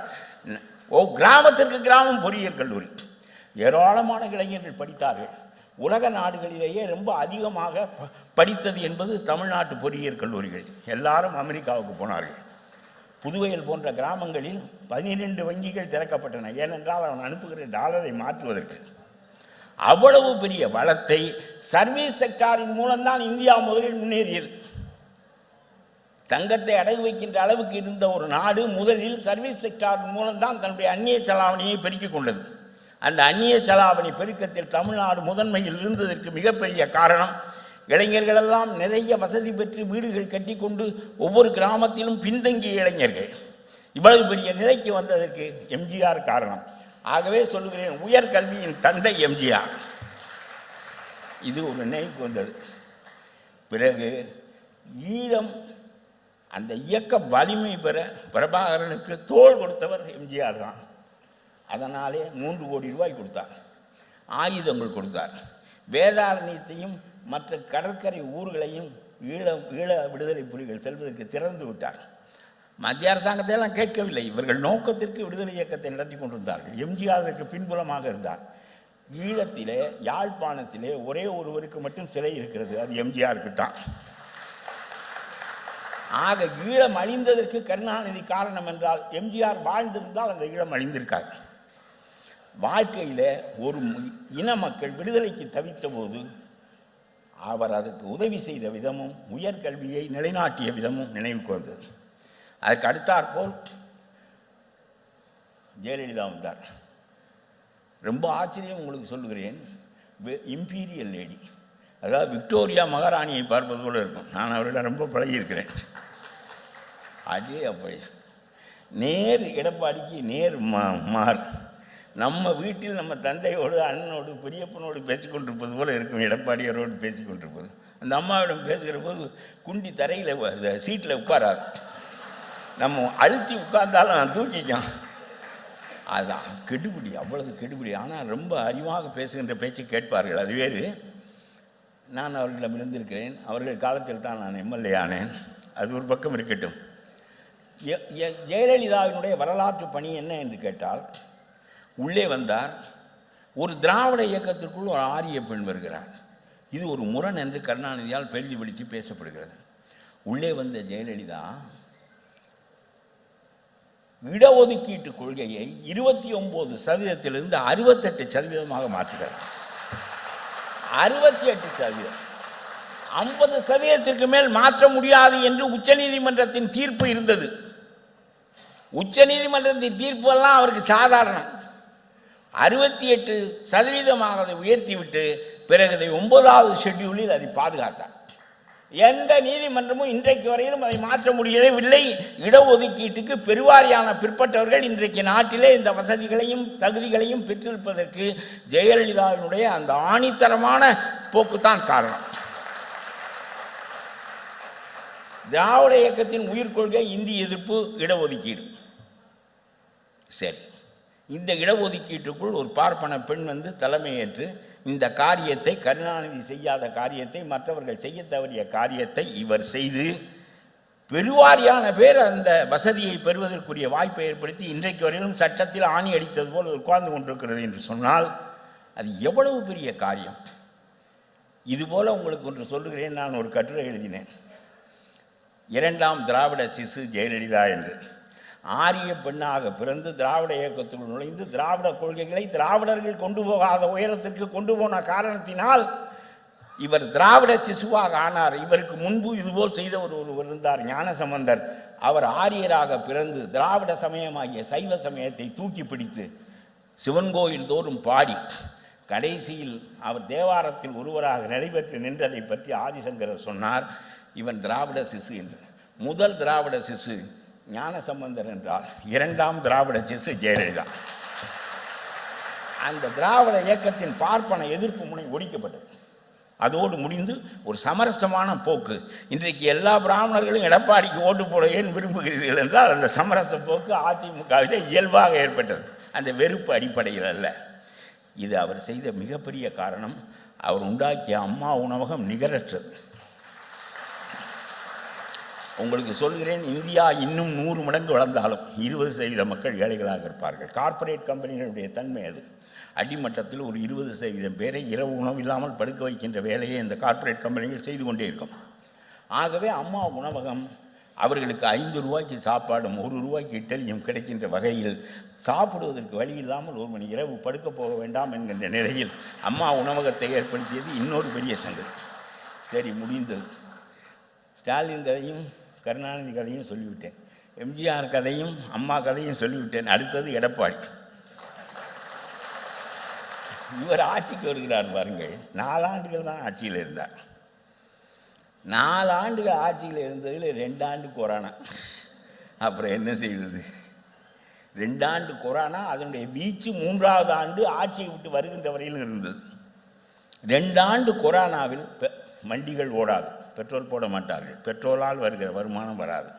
கிராமத்திற்கு கிராமம் பொறியியல் கல்லூரி. ஏராளமான இளைஞர்கள் படித்தார்கள். உலக நாடுகளிலேயே ரொம்ப அதிகமாக படித்தது என்பது தமிழ்நாட்டு பொறியியல் கல்லூரிகள். எல்லாரும் அமெரிக்காவுக்கு போனார்கள். புதுவையில் போன்ற கிராமங்களில் 12 வங்கிகள் திறக்கப்பட்டன. ஏனென்றால் அவன் அனுப்புகிற டாலரை மாற்றுவதற்கு. அவ்வளவு பெரிய வளத்தை சர்வீஸ் செக்டாரின் மூலம்தான் இந்தியா முதலில் முன்னேறியது. தங்கத்தை அடகு வைக்கின்ற அளவுக்கு இருந்த ஒரு நாடு முதலில் சர்வீஸ் செக்டாரின் மூலம்தான் தன்னுடைய அந்நிய செலாவணியை பெருக்கிக் கொண்டது. அந்த அந்நிய செலாவணி பெருக்கத்தில் தமிழ்நாடு முதன்மையில் இருந்ததற்கு மிகப்பெரிய காரணம், இளைஞர்களெல்லாம் நிறைய வசதி பெற்று வீடுகள் கட்டி கொண்டு ஒவ்வொரு கிராமத்திலும் பின்தங்கிய இளைஞர்கள் இவ்வளவு பெரிய நிலைக்கு வந்ததற்கு எம்ஜிஆர் காரணம். ஆகவே சொல்லுகிறேன், உயர்கல்வியின் தந்தை எம்ஜிஆர். இது ஒரு நினைவுக்கு வந்தது. பிறகு ஈழம் அந்த இயக்க வலிமை பெற பிரபாகரனுக்கு தோள் கொடுத்தவர் எம்ஜிஆர் தான். அதனாலே 3 கோடி ரூபாய் கொடுத்தார், ஆயுதங்கள் கொடுத்தார், வேதாரண்யத்தையும் மற்ற கடற்கரை ஊர்களையும் ஈழ விடுதலை புலிகள் செல்வதற்கு திறந்து விட்டார். மத்திய அரசாங்கத்தை எல்லாம் கேட்கவில்லை. இவர்கள் நோக்கத்திற்கு விடுதலை இயக்கத்தை நடத்தி கொண்டிருந்தார்கள். எம்ஜிஆர் அதற்கு பின்புலமாக இருந்தார். ஈழத்திலே, யாழ்ப்பாணத்திலே ஒரே ஒருவருக்கு மட்டும் சிலை இருக்கிறது, அது எம்ஜிஆருக்கு தான். ஆக ஈழம் அழிந்ததற்கு கருணாநிதி காரணம் என்றால், எம்ஜிஆர் வாழ்ந்திருந்தால் அந்த ஈழம் அழிந்திருக்காது. வாழ்க்கையில் ஒரு இன மக்கள் விடுதலைக்கு தவித்த போது அவர் அதற்கு உதவி செய்த விதமும் உயர்கல்வியை நிலைநாட்டிய விதமும் நினைவுக்கு வந்தது. அதுக்கு அடுத்தாற்போல் ஜெயலலிதா வந்தார். ரொம்ப ஆச்சரியம் உங்களுக்கு சொல்லுகிறேன், இம்பீரியல் லேடி, அதாவது விக்டோரியா மகாராணியை பார்ப்பது போல இருக்கும். நான் அவரிடம் ரொம்ப பழகியிருக்கிறேன். அதே அப்படி நேர் எடப்பாடிக்கு நேர் மார். நம்ம வீட்டில் நம்ம தந்தையோடு, அண்ணனோடு, பெரியப்பனோடு பேசிக்கொண்டிருப்பது போல் இருக்கும் எடப்பாடியாரோடு பேசிக்கொண்டிருப்பது. அந்த அம்மாவிடம் பேசுகிற போது குண்டி தரையில் சீட்டில் உட்காராது, நம்ம அழுத்தி உட்கார்ந்தாலும் தூக்கிக்கும். அதுதான் கெடுபிடி, அவ்வளவு கெடுபிடி. ஆனால் ரொம்ப அறிவாக பேசுகின்ற பேச்சு கேட்பார்கள், அது வேறு. நான் அவர்களிடம் இருந்திருக்கிறேன். அவர்கள் காலத்தில் தான் நான் எம்எல்ஏ ஆனேன். அது ஒரு பக்கம் இருக்கட்டும். ஜெயலலிதாவினுடைய வரலாற்று பணி என்ன என்று கேட்டால், உள்ளே வந்தார். ஒரு திராவிட இயக்கத்திற்குள் ஒரு ஆரிய பெண் வருகிறார். இது ஒரு முரண் என்று கருணாநிதியால் பெரிதி பிடித்து பேசப்படுகிறது. உள்ளே வந்த ஜெயலலிதா இடஒதுக்கீட்டு கொள்கையை 29% 68% மாற்றுகிறார். 68%, 50% மேல் மாற்ற முடியாது என்று உச்சநீதிமன்றத்தின் தீர்ப்பு இருந்தது. உச்சநீதிமன்றத்தின் தீர்ப்பெல்லாம் அவருக்கு சாதாரணம். 68% அதை உயர்த்திவிட்டு பிறகு அதை 9வது ஷெட்யூலில் அதை பாதுகாத்தார். எந்த நீதிமன்றமும் இன்றைக்கு வரையிலும் அதை மாற்ற முடியவில்லை. இடஒதுக்கீட்டுக்கு பெருவாரியான பிற்பட்டவர்கள் இன்றைக்கு நாட்டிலே இந்த வசதிகளையும் தகுதிகளையும் பெற்றிருப்பதற்கு ஜெயலலிதாவினுடைய அந்த ஆணித்தரமான போக்குத்தான் காரணம். திராவிட இயக்கத்தின் உயிர் கொள்கை இந்தி எதிர்ப்பு, இடஒதுக்கீடு. சரி, இந்த இடஒதுக்கீட்டுக்குள் ஒரு பார்ப்பன பெண் வந்து தலைமையேற்று இந்த காரியத்தை, கருணாநிதி செய்யாத காரியத்தை, மற்றவர்கள் செய்ய தவறிய காரியத்தை இவர் செய்து பெருவாரியான பேர் அந்த வசதியை பெறுவதற்குரிய வாய்ப்பை ஏற்படுத்தி இன்றைக்கு வரையிலும் சட்டத்தில் ஆணி அடித்தது போல் உட்கார்ந்து கொண்டிருக்கிறது என்று சொன்னால் அது எவ்வளவு பெரிய காரியம். இதுபோல் உங்களுக்கு ஒன்று சொல்லுகிறேன். நான் ஒரு கட்டுரை எழுதினேன், 2ஆம் திராவிட சிசு ஜெயலலிதா என்று. ஆரிய பெண்ணாக பிறந்து திராவிட இயக்கத்துக்குள் நுழைந்து திராவிட கொள்கைகளை திராவிடர்கள் கொண்டு போகாத உயரத்திற்கு கொண்டு போன காரணத்தினால் இவர் திராவிட சிசுவாக ஆனார். இவருக்கு முன்பு இதுபோல் செய்தவர் ஒருவர் இருந்தார், ஞானசம்பந்தர். அவர் ஆரியராக பிறந்து திராவிட சமயமாகிய சைவ சமயத்தை தூக்கி பிடித்து சிவன் கோயில் தோறும் பாடி கடைசியில் அவர் தேவாரத்தில் ஒருவராக நடைபெற்று நின்றதை பற்றி ஆதிசங்கரர் சொன்னார், இவன் திராவிட சிசு என்று. முதல் திராவிட சிசு ஞானசம்பந்தர் என்றால் 2ஆம் திராவிட சிசு ஜெயலலிதா. அந்த திராவிட இயக்கத்தின் பார்ப்பன எதிர்ப்பு முனை ஒழிக்கப்பட்டது. அதோடு முடிந்து ஒரு சமரசமான போக்கு. இன்றைக்கு எல்லா பிராமணர்களும் எடப்பாடிக்கு ஓட்டு போட ஏன் விரும்புகிறீர்கள் என்றால் அந்த சமரச போக்கு அதிமுகவிலே இயல்பாக ஏற்பட்டது, அந்த வெறுப்பு அடிப்படையில் அல்ல. இது அவர் செய்த மிகப்பெரிய காரணம். அவர் உண்டாக்கிய அம்மா உணவகம் நிகரற்றது. உங்களுக்கு சொல்கிறேன், இந்தியா இன்னும் 100 மடங்கு வளர்ந்தாலும் 20% மக்கள் ஏழைகளாக இருப்பார்கள். கார்ப்பரேட் கம்பெனிகளுடைய தன்மை அது. அடிமட்டத்தில் ஒரு 20% பேரை இரவு உணவு இல்லாமல் படுக்க வைக்கின்ற வேலையை இந்த கார்ப்பரேட் கம்பெனிகள் செய்து கொண்டே இருக்கும். ஆகவே அம்மா உணவகம் அவர்களுக்கு 5 ரூபாய்க்கு சாப்பாடும் 1 ரூபாய்க்கு இட்டலியும் கிடைக்கின்ற வகையில் சாப்பிடுவதற்கு வழி இல்லாமல் ஒரு மணி இரவு படுக்க போக வேண்டாம் என்கின்ற நிலையில் அம்மா உணவகத்தை ஏற்படுத்தியது இன்னொரு பெரிய சங்கதி. சரி, முடிந்தது. ஸ்டாலின் கதையும் கருணாநிதி கதையும் சொல்லிவிட்டேன், எம்ஜிஆர் கதையும் அம்மா கதையும் சொல்லிவிட்டேன். அடுத்தது எடப்பாடி. இவர் ஆட்சிக்கு வருகிறார் பாருங்கள். 4 ஆண்டுகள் தான் ஆட்சியில் இருந்தார். 4 ஆண்டுகள் ஆட்சியில் இருந்ததில் 2 ஆண்டு கொரோனா. அப்புறம் என்ன செய்வது? 2 ஆண்டு கொரோனா, அதனுடைய வீச்சு 3ஆவது ஆண்டு ஆட்சியை விட்டு வருகின்ற வரையில் இருந்தது. 2 ஆண்டு கொரோனாவில் வண்டிகள் ஓடாது, பெட்ரோல் போட மாட்டார்கள், பெட்ரோலால் வருகிற வருமானம் வராது.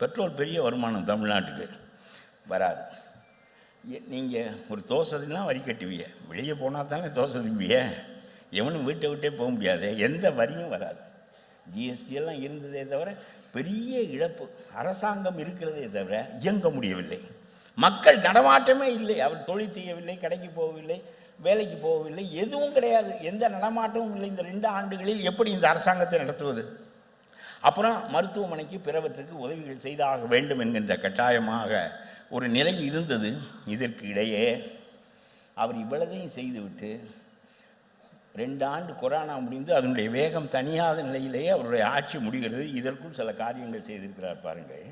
பெட்ரோல் பெரிய வருமானம் தமிழ்நாட்டுக்கு வராது. நீங்கள் ஒரு தோசை தின்னா வரி கட்டுவீங்க, வெளியே போனால் தானே தோசை திம்பிய. எவனும் வீட்டை விட்டே போக முடியாது, எந்த வரியும் வராது. ஜிஎஸ்டியெல்லாம் இருந்ததே தவிர பெரிய இழப்பு. அரசாங்கம் இருக்கிறதே தவிர இயங்க முடியவில்லை. மக்கள் நடமாட்டமே இல்லை. அவர் தொழில் செய்யவில்லை, கடைக்கு போகவில்லை, வேலைக்கு போகவில்லை, எதுவும் கிடையாது. எந்த நடமாட்டமும் இல்லை. இந்த 2 ஆண்டுகளில் எப்படி இந்த அரசாங்கத்தை நடத்துவது? அப்புறம் மருத்துவமனைக்கு பிறவற்றுக்கு உதவிகள் செய்தாக வேண்டும் என்கின்ற கட்டாயமாக ஒரு நிலை இருந்தது. இதற்கு இடையே அவர் இவ்வளதையும் செய்துவிட்டு 2 ஆண்டு கொரோனா முடிந்து அதனுடைய வேகம் தனியாத நிலையிலேயே அவருடைய ஆட்சி முடிகிறது. இதற்குள் சில காரியங்கள் செய்திருக்கிறார் பாருங்கள்.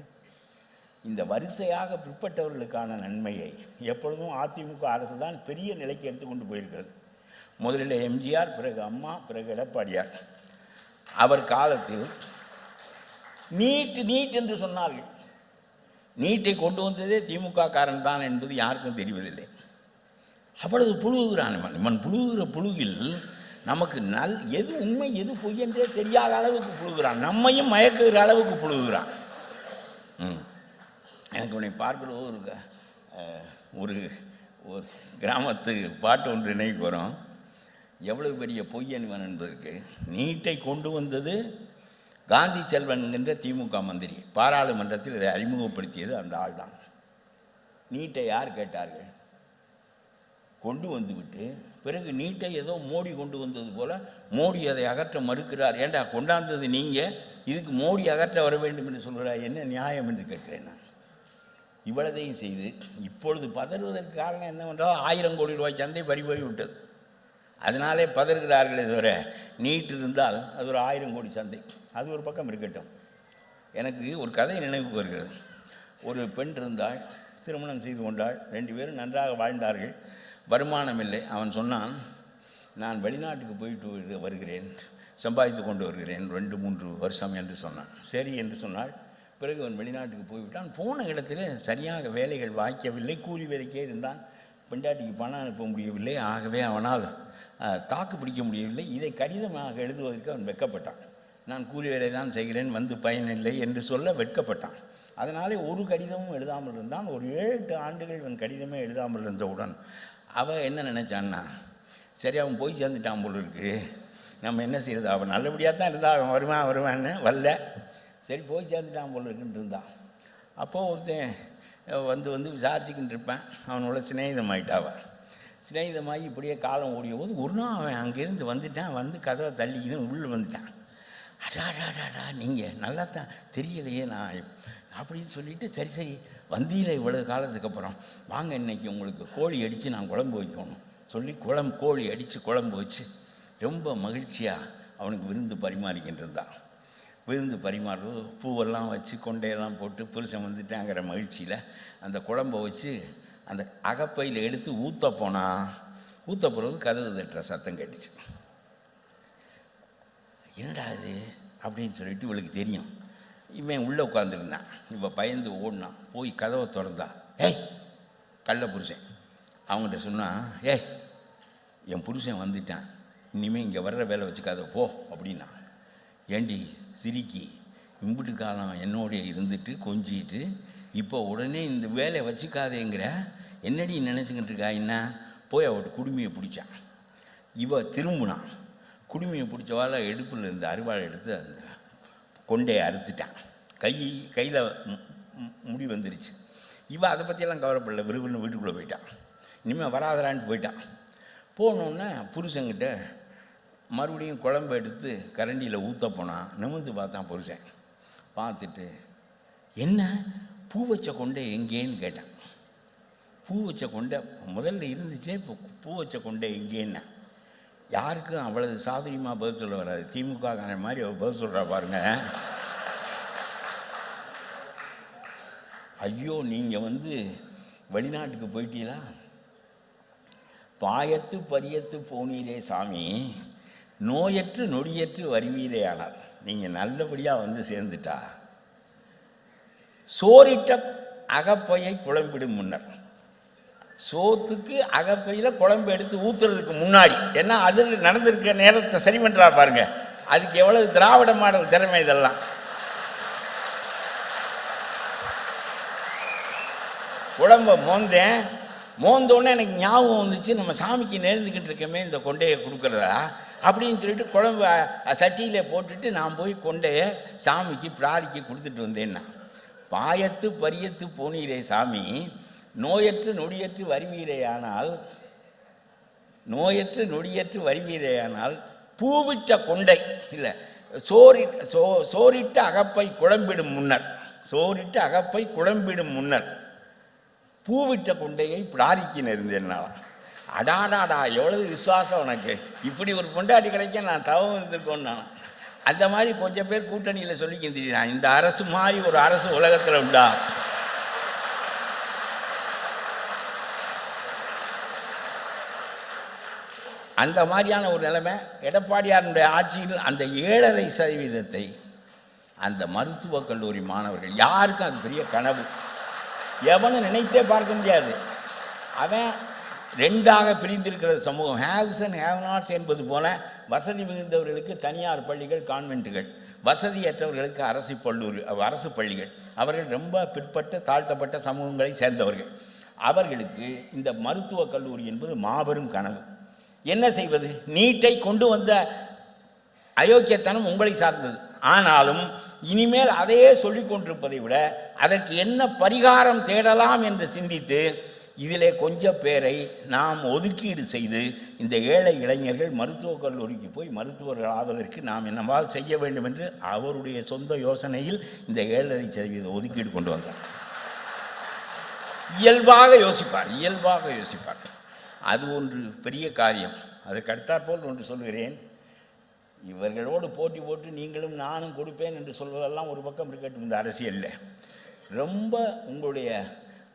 இந்த வரிசையாக பிற்பட்டவர்களுக்கான நன்மையை எப்பொழுதும் அதிமுக அரசு தான் பெரிய நிலைக்கு எடுத்துக்கொண்டு போயிருக்கிறது. முதலில் எம்ஜிஆர், பிறகு அம்மா, பிறகு எடப்பாடியார். அவர் காலத்தில் நீட் என்று சொன்னார்கள். நீட்டை கொண்டு வந்ததே திமுக காரன் தான் என்பது யாருக்கும் தெரிவதில்லை. அவ்வளவு புழுகுகிறான் இவன். புழுகுகிற புழுகில் நமக்கு எது உண்மை எது பொய் என்றே தெரியாத அளவுக்கு புழுகுகிறான். நம்மையும் மயக்குகிற அளவுக்கு புழுகுகிறான். எனக்கு உன்னை பார்க்கிற ஒரு ஒரு கிராமத்து பாட்டு ஒன்று நினைவுக்கு வரும். எவ்வளவு பெரிய பொய்யன் இவன் என்பதற்கு. நீட்டை கொண்டு வந்தது காந்தி செல்வன் என்கின்ற திமுக மந்திரி. பாராளுமன்றத்தில் இதை அறிமுகப்படுத்தியது அந்த ஆள் தான். நீட்டை யார் கேட்டார்கள்? கொண்டு வந்துவிட்டு பிறகு நீட்டை ஏதோ மோடி கொண்டு வந்தது போல் மோடி அதை அகற்ற மறுக்கிறார். ஏண்டா கொண்டாந்தது நீங்கள், இதுக்கு மோடி அகற்ற வர வேண்டும் என்று சொல்கிறார், என்ன நியாயம் என்று கேட்கிறேன் நான். இவ்வளதையும் செய்து இப்பொழுது பதறுவதற்கு காரணம் என்னவென்றால் 1000 கோடி ரூபாய் சந்தை பறிபோய் விட்டது. அதனாலே பதறுகிறார்களே தவிர நீட் இருந்தால் அது ஒரு 1000 கோடி சந்தை. அது ஒரு பக்கம் இருக்கட்டும். எனக்கு ஒரு கதை நினைவுக்கு வருகிறது. ஒரு பெண் இருந்தாள், திருமணம் செய்து கொண்டாள். 2 பேரும் நன்றாக வாழ்ந்தார்கள். வருமானம் இல்லை. அவன் சொன்னான், நான் வெளிநாட்டுக்கு போயிட்டு வருகிறேன், சம்பாதித்து கொண்டு வருகிறேன் 2-3 வருஷம் என்று சொன்னான். சரி என்று சொன்னாள். பிறகு அவன் வெளிநாட்டுக்கு போய்விட்டான். போன இடத்துல சரியாக வேலைகள் வாய்க்கவில்லை. கூலி வேலைக்கே இருந்தான். பெண்டாட்டிக்கு பணம் அனுப்ப முடியவில்லை. ஆகவே அவனால் தாக்கு பிடிக்க முடியவில்லை. இதை கடிதமாக எழுதுவதற்கு அவன் வெட்கப்பட்டான். நான் கூலி வேலை தான் செய்கிறேன், வந்து பயனில்லை என்று சொல்ல வெட்கப்பட்டான். அதனாலே ஒரு கடிதமும் எழுதாமல் இருந்தான். ஒரு 7-8 ஆண்டுகள் இவன் கடிதமே எழுதாமல் இருந்தவுடன் அவன் என்ன நினச்சான்னா, சரி அவன் போய் சேர்ந்துட்டான் போல இருக்கு, நம்ம என்ன செய்யறது, அவன் நல்லபடியாக தான் இருந்தால் அவன் வருவான்னு வரல, சரி போய் சேர்ந்துட்டான் போல இருக்குன்னு இருந்தான். அப்போது ஒருத்தன் வந்து விசாரிச்சுக்கிட்டு இருப்பேன், அவனோட சிநேகிதமாயிட்டாவன். சிநேகிதமாகி இப்படியே காலம் ஓடிய போது ஒரு நாள் அவன் அங்கேருந்து வந்துட்டான், வந்து கதவை தள்ளிக்கின்னு உள்ளே வந்துட்டான். அடாடாடாடா நீங்கள் நல்லா தான் தெரியலையே நான் அப்படின்னு சொல்லிவிட்டு, சரி வந்தியில் இவ்வளோ காலத்துக்கு அப்புறம் வாங்க இன்னைக்கு உங்களுக்கு கோழி அடித்து நான் குழம்பு வைக்கணும் சொல்லி கோழி அடித்து குழம்பு வச்சு ரொம்ப மகிழ்ச்சியாக அவனுக்கு விருந்து பரிமாறிக்கிட்டு இருந்தான். விருந்து பரிமாறுறது பூவெல்லாம் வச்சு கொண்டையெல்லாம் போட்டு புருஷன் வந்துட்டாங்கிற மகிழ்ச்சியில் அந்த குழம்பை வச்சு அந்த அகப்பையில் எடுத்து ஊற்ற போகிறது கதவு தட்டுற சத்தம் கேட்டுச்சு. என்னடா அது அப்படின்னு சொல்லிட்டு இவளுக்கு தெரியும். இவன் உள்ளே உட்காந்துருந்தான். இப்போ பயந்து ஓடினான், போய் கதவை திறந்தா, ஏய் கள்ள புருஷன் அவங்ககிட்ட சொன்னான், ஏய் என் புருஷன் வந்துட்டான், இனிமேல் இங்கே வர்ற வேலை வச்சுக்காத போ அப்படின்னா. ஏண்டி சிரிக்கி இம்புட்டு காலம் என்னோடைய இருந்துட்டு கொஞ்சிட்டு இப்போ உடனே இந்த வேலையை வச்சுக்காதேங்கிற, என்னடி நினச்சிக்கிட்டு இருக்கா என்ன, போய் அவட்ட குடுமையை பிடிச்சான். இவ திரும்பினான், குடுமையை பிடிச்சவால எடுப்பில் இருந்து அருவாளை எடுத்து அந்த கொண்டையை அறுத்துட்டான். கையில் முடி வந்துருச்சு. இவன் அதை பற்றியெல்லாம் கவலைப்படல, விறுவிறுன்னு வீட்டுக்குள்ளே போயிட்டான். இனிமேல் வராதரான்ட்டு போயிட்டான். போனோன்னே புருஷங்கிட்ட மறுபடியும் குழம்பு எடுத்து கரண்டியில் ஊற்ற போனான். நிமிர்ந்து பார்த்தான் புருஷன். பார்த்துட்டு, என்ன பூ வச்ச கொண்டை எங்கேன்னு கேட்டான். பூ வச்ச கொண்டை முதல்ல இருந்துச்சே, இப்போ பூ வச்ச கொண்டை எங்கேன்னா. யாருக்கும் அவ்வளவு சாதுரியமாக பதில் சொல்ல வராது. திமுக மாதிரி அவர் பதில் சொல்கிறா பாருங்க. ஐயோ நீங்கள் வெளிநாட்டுக்கு போயிட்டீங்களா, பாயத்து பரியத்து போனீரே சாமி, நோயற்று நொடியற்று வருவீரே. ஆனால் நீங்கள் நல்லபடியாக சேர்ந்துட்டா சோறிட்ட அகப்பையை குழம்பிடும் முன்னர், சோத்துக்கு அகப்பையில் குழம்பு எடுத்து ஊற்றுறதுக்கு முன்னாடி, ஏன்னா அதில் நடந்திருக்க நேரத்தை சரி பண்ணுறா பாருங்க. அதுக்கு எவ்வளவு திராவிட மாடல் திறமை இதெல்லாம். குழம்ப மோந்தோடனே எனக்கு ஞாபகம் வந்துச்சு, நம்ம சாமிக்கு நேர்ந்துக்கிட்டு இருக்கமே இந்த கொண்டையை கொடுக்குறதா அப்படின்னு சொல்லிட்டு குழம்பு சட்டியில் போட்டுட்டு நான் போய் கொண்டையை சாமிக்கு பிராடிக்கு கொடுத்துட்டு வந்தேன்னா. பாயத்து பரியத்து போனீரே சாமி, நோயற்று நொடியற்று வருவீரேயானால் பூவிட்ட கொண்டை இல்லை, சோறிட்ட அகப்பை குழம்பிடும் முன்னர் பூவிட்ட கொண்டையை பிராரிக்கு நேர்ந்தேன்னால. அடாடாடா எவ்வளவு விசுவாசம் உனக்கு, இப்படி ஒரு பொண்டாட்டி கிடைக்க நான் தவம் இருந்திருக்கோன்னு நான். அந்த மாதிரி கொஞ்சம் பேர் கூட்டணியில் சொல்லிக்கிந்திரினா, இந்த அரசு மாதிரி ஒரு அரசு உலகத்தில் உண்டா? அந்த மாதிரியான ஒரு நிலைமை எடப்பாடியாருடைய ஆட்சியில் அந்த 7.5% அந்த மருத்துவக் கல்லூரி மாணவர்கள், யாருக்கும் அது பெரிய கனவு, எவனும் நினைத்தே பார்க்க முடியாது. அவன் 2ஆக பிரிந்திருக்கிற சமூகம், ஹேவ்ஸ் அண்ட் ஹேவ் நாட்ஸ் என்பது போல, வசதி மிகுந்தவர்களுக்கு தனியார் பள்ளிகள் கான்வென்ட்டுகள், வசதியற்றவர்களுக்கு அரசு பள்ளிகள். அவர்கள் ரொம்ப பிற்பட்ட தாழ்த்தப்பட்ட சமூகங்களை சேர்ந்தவர்கள். அவர்களுக்கு இந்த மருத்துவக் கல்லூரி என்பது மாபெரும் கனவு. என்ன செய்வது? நீட்டை கொண்டு வந்த அயோக்கியத்தனம் உங்களை சார்ந்தது. ஆனாலும் இனிமேல் அதையே சொல்லிக் கொண்டிருப்பதை விட அதற்கு என்ன பரிகாரம் தேடலாம் என்று சிந்தித்து இதிலே கொஞ்சம் பேரை நாம் ஒதுக்கீடு செய்து இந்த ஏழை இளைஞர்கள் மருத்துவக் கல்லூரிக்கு போய் மருத்துவர்கள் ஆவதற்கு நாம் என்னவாறு செய்ய வேண்டும் என்று அவருடைய சொந்த யோசனையில் இந்த 7.5% ஒதுக்கீடு கொண்டு வந்தார். இயல்பாக யோசிப்பார். அது ஒன்று பெரிய காரியம். அதற்கு அடுத்தாற்போல் ஒன்று சொல்கிறேன். இவர்களோடு போட்டி போட்டு நீங்களும் நானும் கொடுப்பேன் என்று சொல்வதெல்லாம் ஒரு பக்கம் இருக்கட்டும். இந்த அரசியலில் ரொம்ப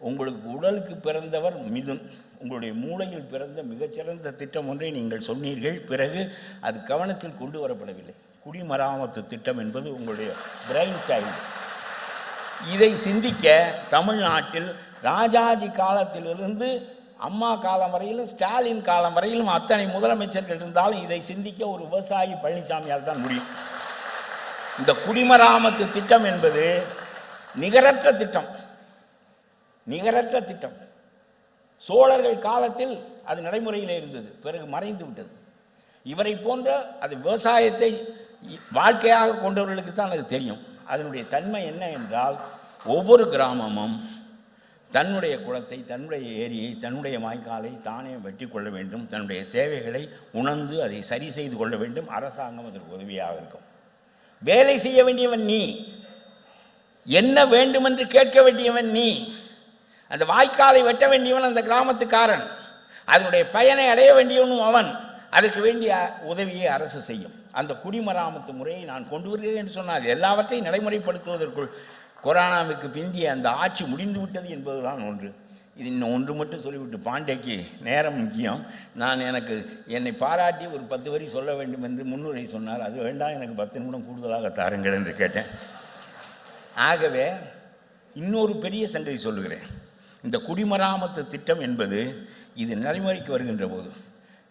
உங்களுக்கு உடலுக்கு பிறந்தவர் மிதுன், உங்களுடைய மூளையில் பிறந்த மிகச்சிறந்த திட்டம் ஒன்றை நீங்கள் சொன்னீர்கள். பிறகு அது கவனத்தில் கொண்டு வரப்படவில்லை. குடிமராமத்து திட்டம் என்பது உங்களுடைய பிரெயின் சைல்டு. இதை சிந்திக்க தமிழ்நாட்டில் ராஜாஜி காலத்திலிருந்து அம்மா காலம் வரையிலும் ஸ்டாலின் காலம் வரையிலும் அத்தனை முதலமைச்சர்கள் இருந்தாலும் இதை சிந்திக்க ஒரு விவசாயி பழனிசாமியால் தான் முடியும். இந்த குடிமராமத்து திட்டம் என்பது நிகரற்ற திட்டம், நிகரற்ற திட்டம். சோழர்கள் காலத்தில் அது நடைமுறையில் இருந்தது, பிறகு மறைந்து விட்டது. இவரை போன்ற அது விவசாயத்தை வாழ்க்கையாக கொண்டவர்களுக்கு தான் அது தெரியும். அதனுடைய தன்மை என்ன என்றால், ஒவ்வொரு கிராமமும் தன்னுடைய குளத்தை, தன்னுடைய ஏரியை, தன்னுடைய வாய்க்காலை தானே வெட்டி கொள்ள வேண்டும். தன்னுடைய தேவைகளை உணர்ந்து அதை சரி செய்து கொள்ள வேண்டும். அரசாங்கம் அதற்கு உதவியாக இருக்கும். வேலை செய்ய வேண்டியவன் நீ, என்ன வேண்டுமென்று கேட்க வேண்டியவன் நீ. அந்த வாய்க்காலை வெட்ட வேண்டியவன் அந்த கிராமத்துக்காரன், அதனுடைய பயனை அடைய வேண்டியவனும் அவன். அதற்கு வேண்டிய உதவியை அரசு செய்யும். அந்த குடிமராமத்து முறையை நான் கொண்டு வருகிறேன் என்று சொன்னால், எல்லாவற்றையும் நடைமுறைப்படுத்துவதற்குள் கொரோனாவுக்கு பிந்திய அந்த ஆட்சி முடிந்து விட்டது என்பதுதான் ஒன்று. இது இன்னும் ஒன்று மட்டும் சொல்லிவிட்டு, பாண்டேக்கு நேரம் முக்கியம். என்னை பாராட்டி ஒரு 10 வரி சொல்ல வேண்டும் என்று முன்னுரை சொன்னார். அது வேண்டாம், எனக்கு 10 நிமிடம் கூடுதலாக தாருங்கள் என்று கேட்டேன். ஆகவே இன்னொரு பெரிய சங்கதி சொல்லுகிறேன். இந்த குடிமராமத்து திட்டம் என்பது இது நடைமுறைக்கு வருகின்ற போது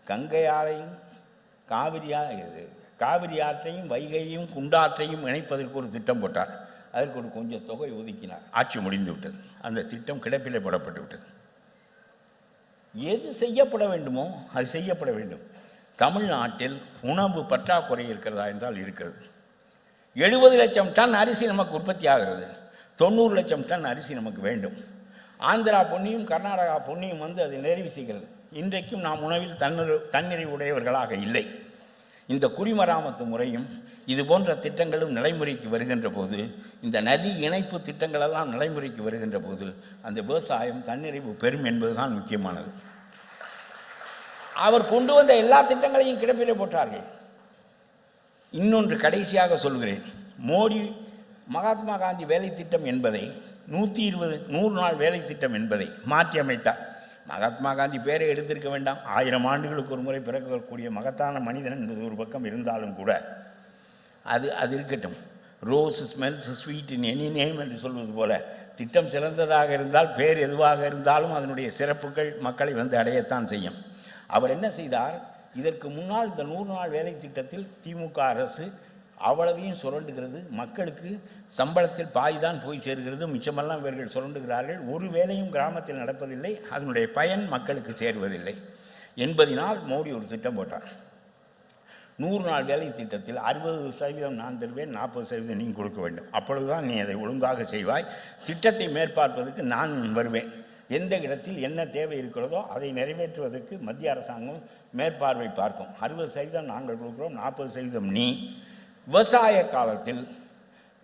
கங்கை ஆறையும் காவிரி ஆற்றையும் வைகையும் குண்டாற்றையும் இணைப்பதற்கு ஒரு திட்டம் போட்டார். அதற்கு ஒரு கொஞ்சம் தொகை ஒதுக்கினார். ஆட்சி முடிந்து விட்டது. அந்த திட்டம் கிடப்பிலே போடப்பட்டு விட்டது. எது செய்யப்பட வேண்டுமோ அது செய்யப்பட வேண்டும். தமிழ்நாட்டில் உணவு பற்றாக்குறை இருக்கிறதா என்றால் இருக்கிறது. 70 லட்சம் டன் அரிசி நமக்கு உற்பத்தி ஆகிறது. 90 லட்சம் டன் அரிசி நமக்கு வேண்டும். ஆந்திரா பொன்னியும் கர்நாடகா பொன்னியும் வந்து அதை நிறைவு செய்கிறது. இன்றைக்கும் நாம் உணவில் தன்னிறைவு உடையவர்களாக இல்லை. இந்த குடிமராமத்து முறையும் இது போன்ற திட்டங்களும் நடைமுறைக்கு வருகின்ற போது, இந்த நதி இணைப்பு திட்டங்களெல்லாம் நடைமுறைக்கு வருகின்ற போது அந்த விவசாயம் தன்னிறைவு பெறும் என்பதுதான் முக்கியமானது. அவர் கொண்டு வந்த எல்லா திட்டங்களையும் கிடப்பிலே போட்டார்கள். இன்னொன்று கடைசியாக சொல்கிறேன். மோடி மகாத்மா காந்தி வேலை திட்டம் என்பதை 100 நாள் வேலை திட்டம் என்பதை மாற்றி அமைத்தார். மகாத்மா காந்தி பேரை எடுத்திருக்க வேண்டாம். 1000 ஆண்டுகளுக்கு ஒரு முறை பிறக்கக்கூடிய மகத்தான மனிதன் என்பது ஒரு பக்கம் இருந்தாலும் கூட அது இருக்கட்டும். Rose smells sweet in any name என்று சொல்வது போல, திட்டம் சிறந்ததாக இருந்தால் பேர் எதுவாக இருந்தாலும் அதனுடைய சிறப்புகள் மக்களை வந்து அடையத்தான் செய்யும். அவர் என்ன செய்தார்? இதற்கு முன்னால் இந்த 100 நாள் வேலை திட்டத்தில் திமுக அரசு அவ்வளவையும் சுரண்டுகிறது. மக்களுக்கு சம்பளத்தில் பாய்தான் போய் சேர்கிறது, மிச்சமெல்லாம் இவர்கள் சுரண்டுகிறார்கள். ஒரு வேலையும் கிராமத்தில் நடப்பதில்லை, அதனுடைய பயன் மக்களுக்கு சேருவதில்லை என்பதினால் மோடி ஒரு திட்டம் போட்டார். 100 நாள் வேலை திட்டத்தில் 60% நான் தருவேன், 40% நீ கொடுக்க வேண்டும். அப்பொழுதுதான் நீ அதை ஒழுங்காக செய்வாய். திட்டத்தை மேற்பார்ப்பதற்கு நான் வருவேன். எந்த இடத்தில் என்ன தேவை இருக்கிறதோ அதை நிறைவேற்றுவதற்கு மத்திய அரசாங்கம் மேற்பார்வை பார்க்கும். 60% நாங்கள் கொடுக்குறோம், 40% நீ. விவசாய காலத்தில்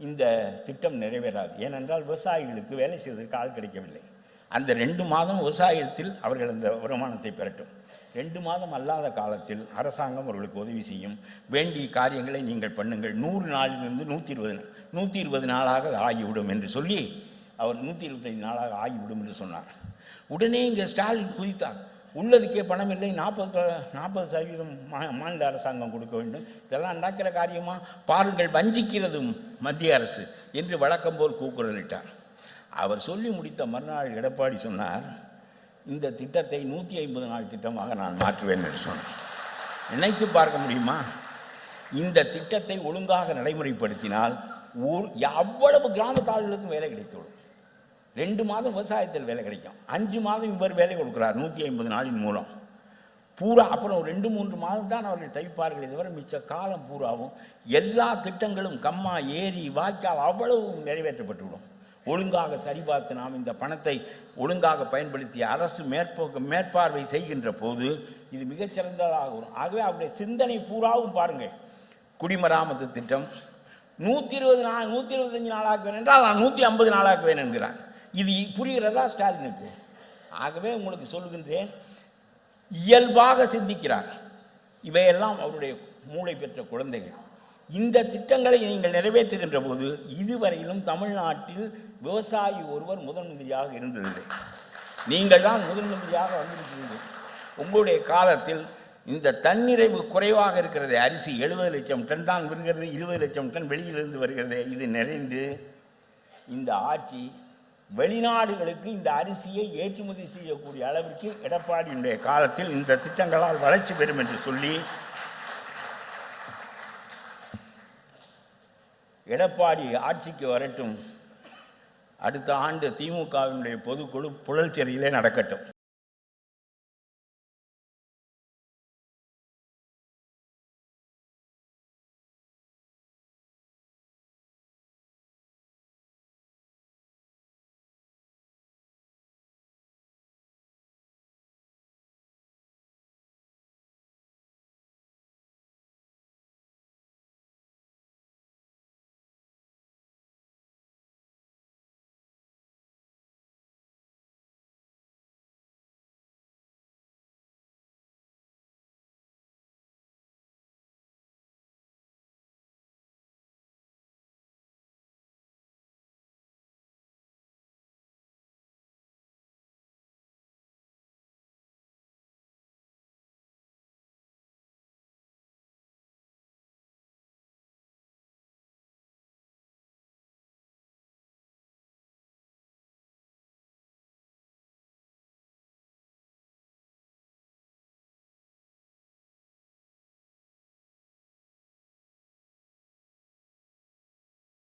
இந்த திட்டம் நிறைவேறாது. ஏனென்றால் விவசாயிகளுக்கு வேலை செய்வதற்கு ஆள் கிடைக்கவில்லை. அந்த 2 மாதம் விவசாயத்தில் அவர்கள் அந்த வருமானத்தை பெறட்டும். 2 மாதம் அல்லாத காலத்தில் அரசாங்கம் அவர்களுக்கு உதவி செய்யும். வேண்டிய காரியங்களை நீங்கள் பண்ணுங்கள். 100 நாளிலிருந்து 120 நாளாக ஆகிவிடும் என்று சொல்லி அவர் 125 நாளாக ஆகிவிடும் என்று சொன்னார். உடனே இங்கே ஸ்டாலின் குதித்தார். உள்ளதுக்கே பணம் இல்லை, 40% மாநில அரசாங்கம் கொடுக்க வேண்டும். இதெல்லாம் நடக்கிற காரியமா? பாருங்கள், வஞ்சிக்கிறதும் மத்திய அரசு என்று வழக்கம் போல் கூக்குரலிட்டார். அவர் சொல்லி முடித்த மறுநாள் எடப்பாடி சொன்னார், இந்த திட்டத்தை 150 நாள் திட்டமாக நான் மாற்றுவேன் என்று சொன்னார். நினைத்து பார்க்க முடியுமா? இந்த திட்டத்தை ஒழுங்காக நடைமுறைப்படுத்தினால் அவ்வளவு கிராமத்தாளர்களுக்கும் வேலை கிடைத்துவிடும். 2 மாதம் விவசாயத்தில் வேலை கிடைக்கும், 5 மாதம் இவர் வேலை கொடுக்குறார் 150 நாளின் மூலம் பூரா. அப்புறம் 2-3 மாதம் தான் அவர்கள் தவிப்பார்கள். இதுவரை மிச்ச காலம் பூராவும் எல்லா திட்டங்களும் கம்மா, ஏரி, வாய்க்கால் அவ்வளவும் நிறைவேற்றப்பட்டுவிடும். ஒழுங்காக சரிபார்த்து நாம் இந்த பணத்தை ஒழுங்காக பயன்படுத்தி அரசு மேற்பார்வை செய்கின்ற போது இது மிகச்சிறந்ததாக வரும். ஆகவே அவருடைய சிந்தனை பூராவும் பாருங்கள். குடிமராமத்து திட்டம் 125 நாளாக்குவேன் என்றால் நான் 150 நாளாக்குவேன் என்கிறார். இது புரிகிறதா ஸ்டாலினுக்கு? ஆகவே உங்களுக்கு சொல்லுகின்றேன், இயல்பாக சிந்திக்கிறார். இவையெல்லாம் அவருடைய மூளை பெற்ற குழந்தைகள். இந்த திட்டங்களை நீங்கள் நிறைவேற்றுகின்ற போது இதுவரையிலும் தமிழ்நாட்டில் விவசாயி ஒருவர் முதன் மந்திரியாக இருந்ததில்லை. நீங்கள் தான் முதன் மந்திரியாக வந்திருக்கிறீர்கள். உங்களுடைய காலத்தில் இந்த தன்னிறைவு குறைவாக இருக்கிறது. அரிசி 70 லட்சம் டன் தான் வருகிறது, 20 லட்சம் டன் வெளியிலிருந்து வருகிறது. இது நிறைந்து இந்த ஆட்சி வெளிநாடுகளுக்கு இந்த அரிசியை ஏற்றுமதி செய்யக்கூடிய அளவிற்கு எடப்பாடியினுடைய காலத்தில் இந்த திட்டங்களால் வளர்ச்சி பெறும் என்று சொல்லி எடப்பாடி ஆட்சிக்கு வரட்டும், அடுத்த ஆண்டு திமுகவினுடைய பொதுக்குழு புழல் சிறையிலே நடக்கட்டும்.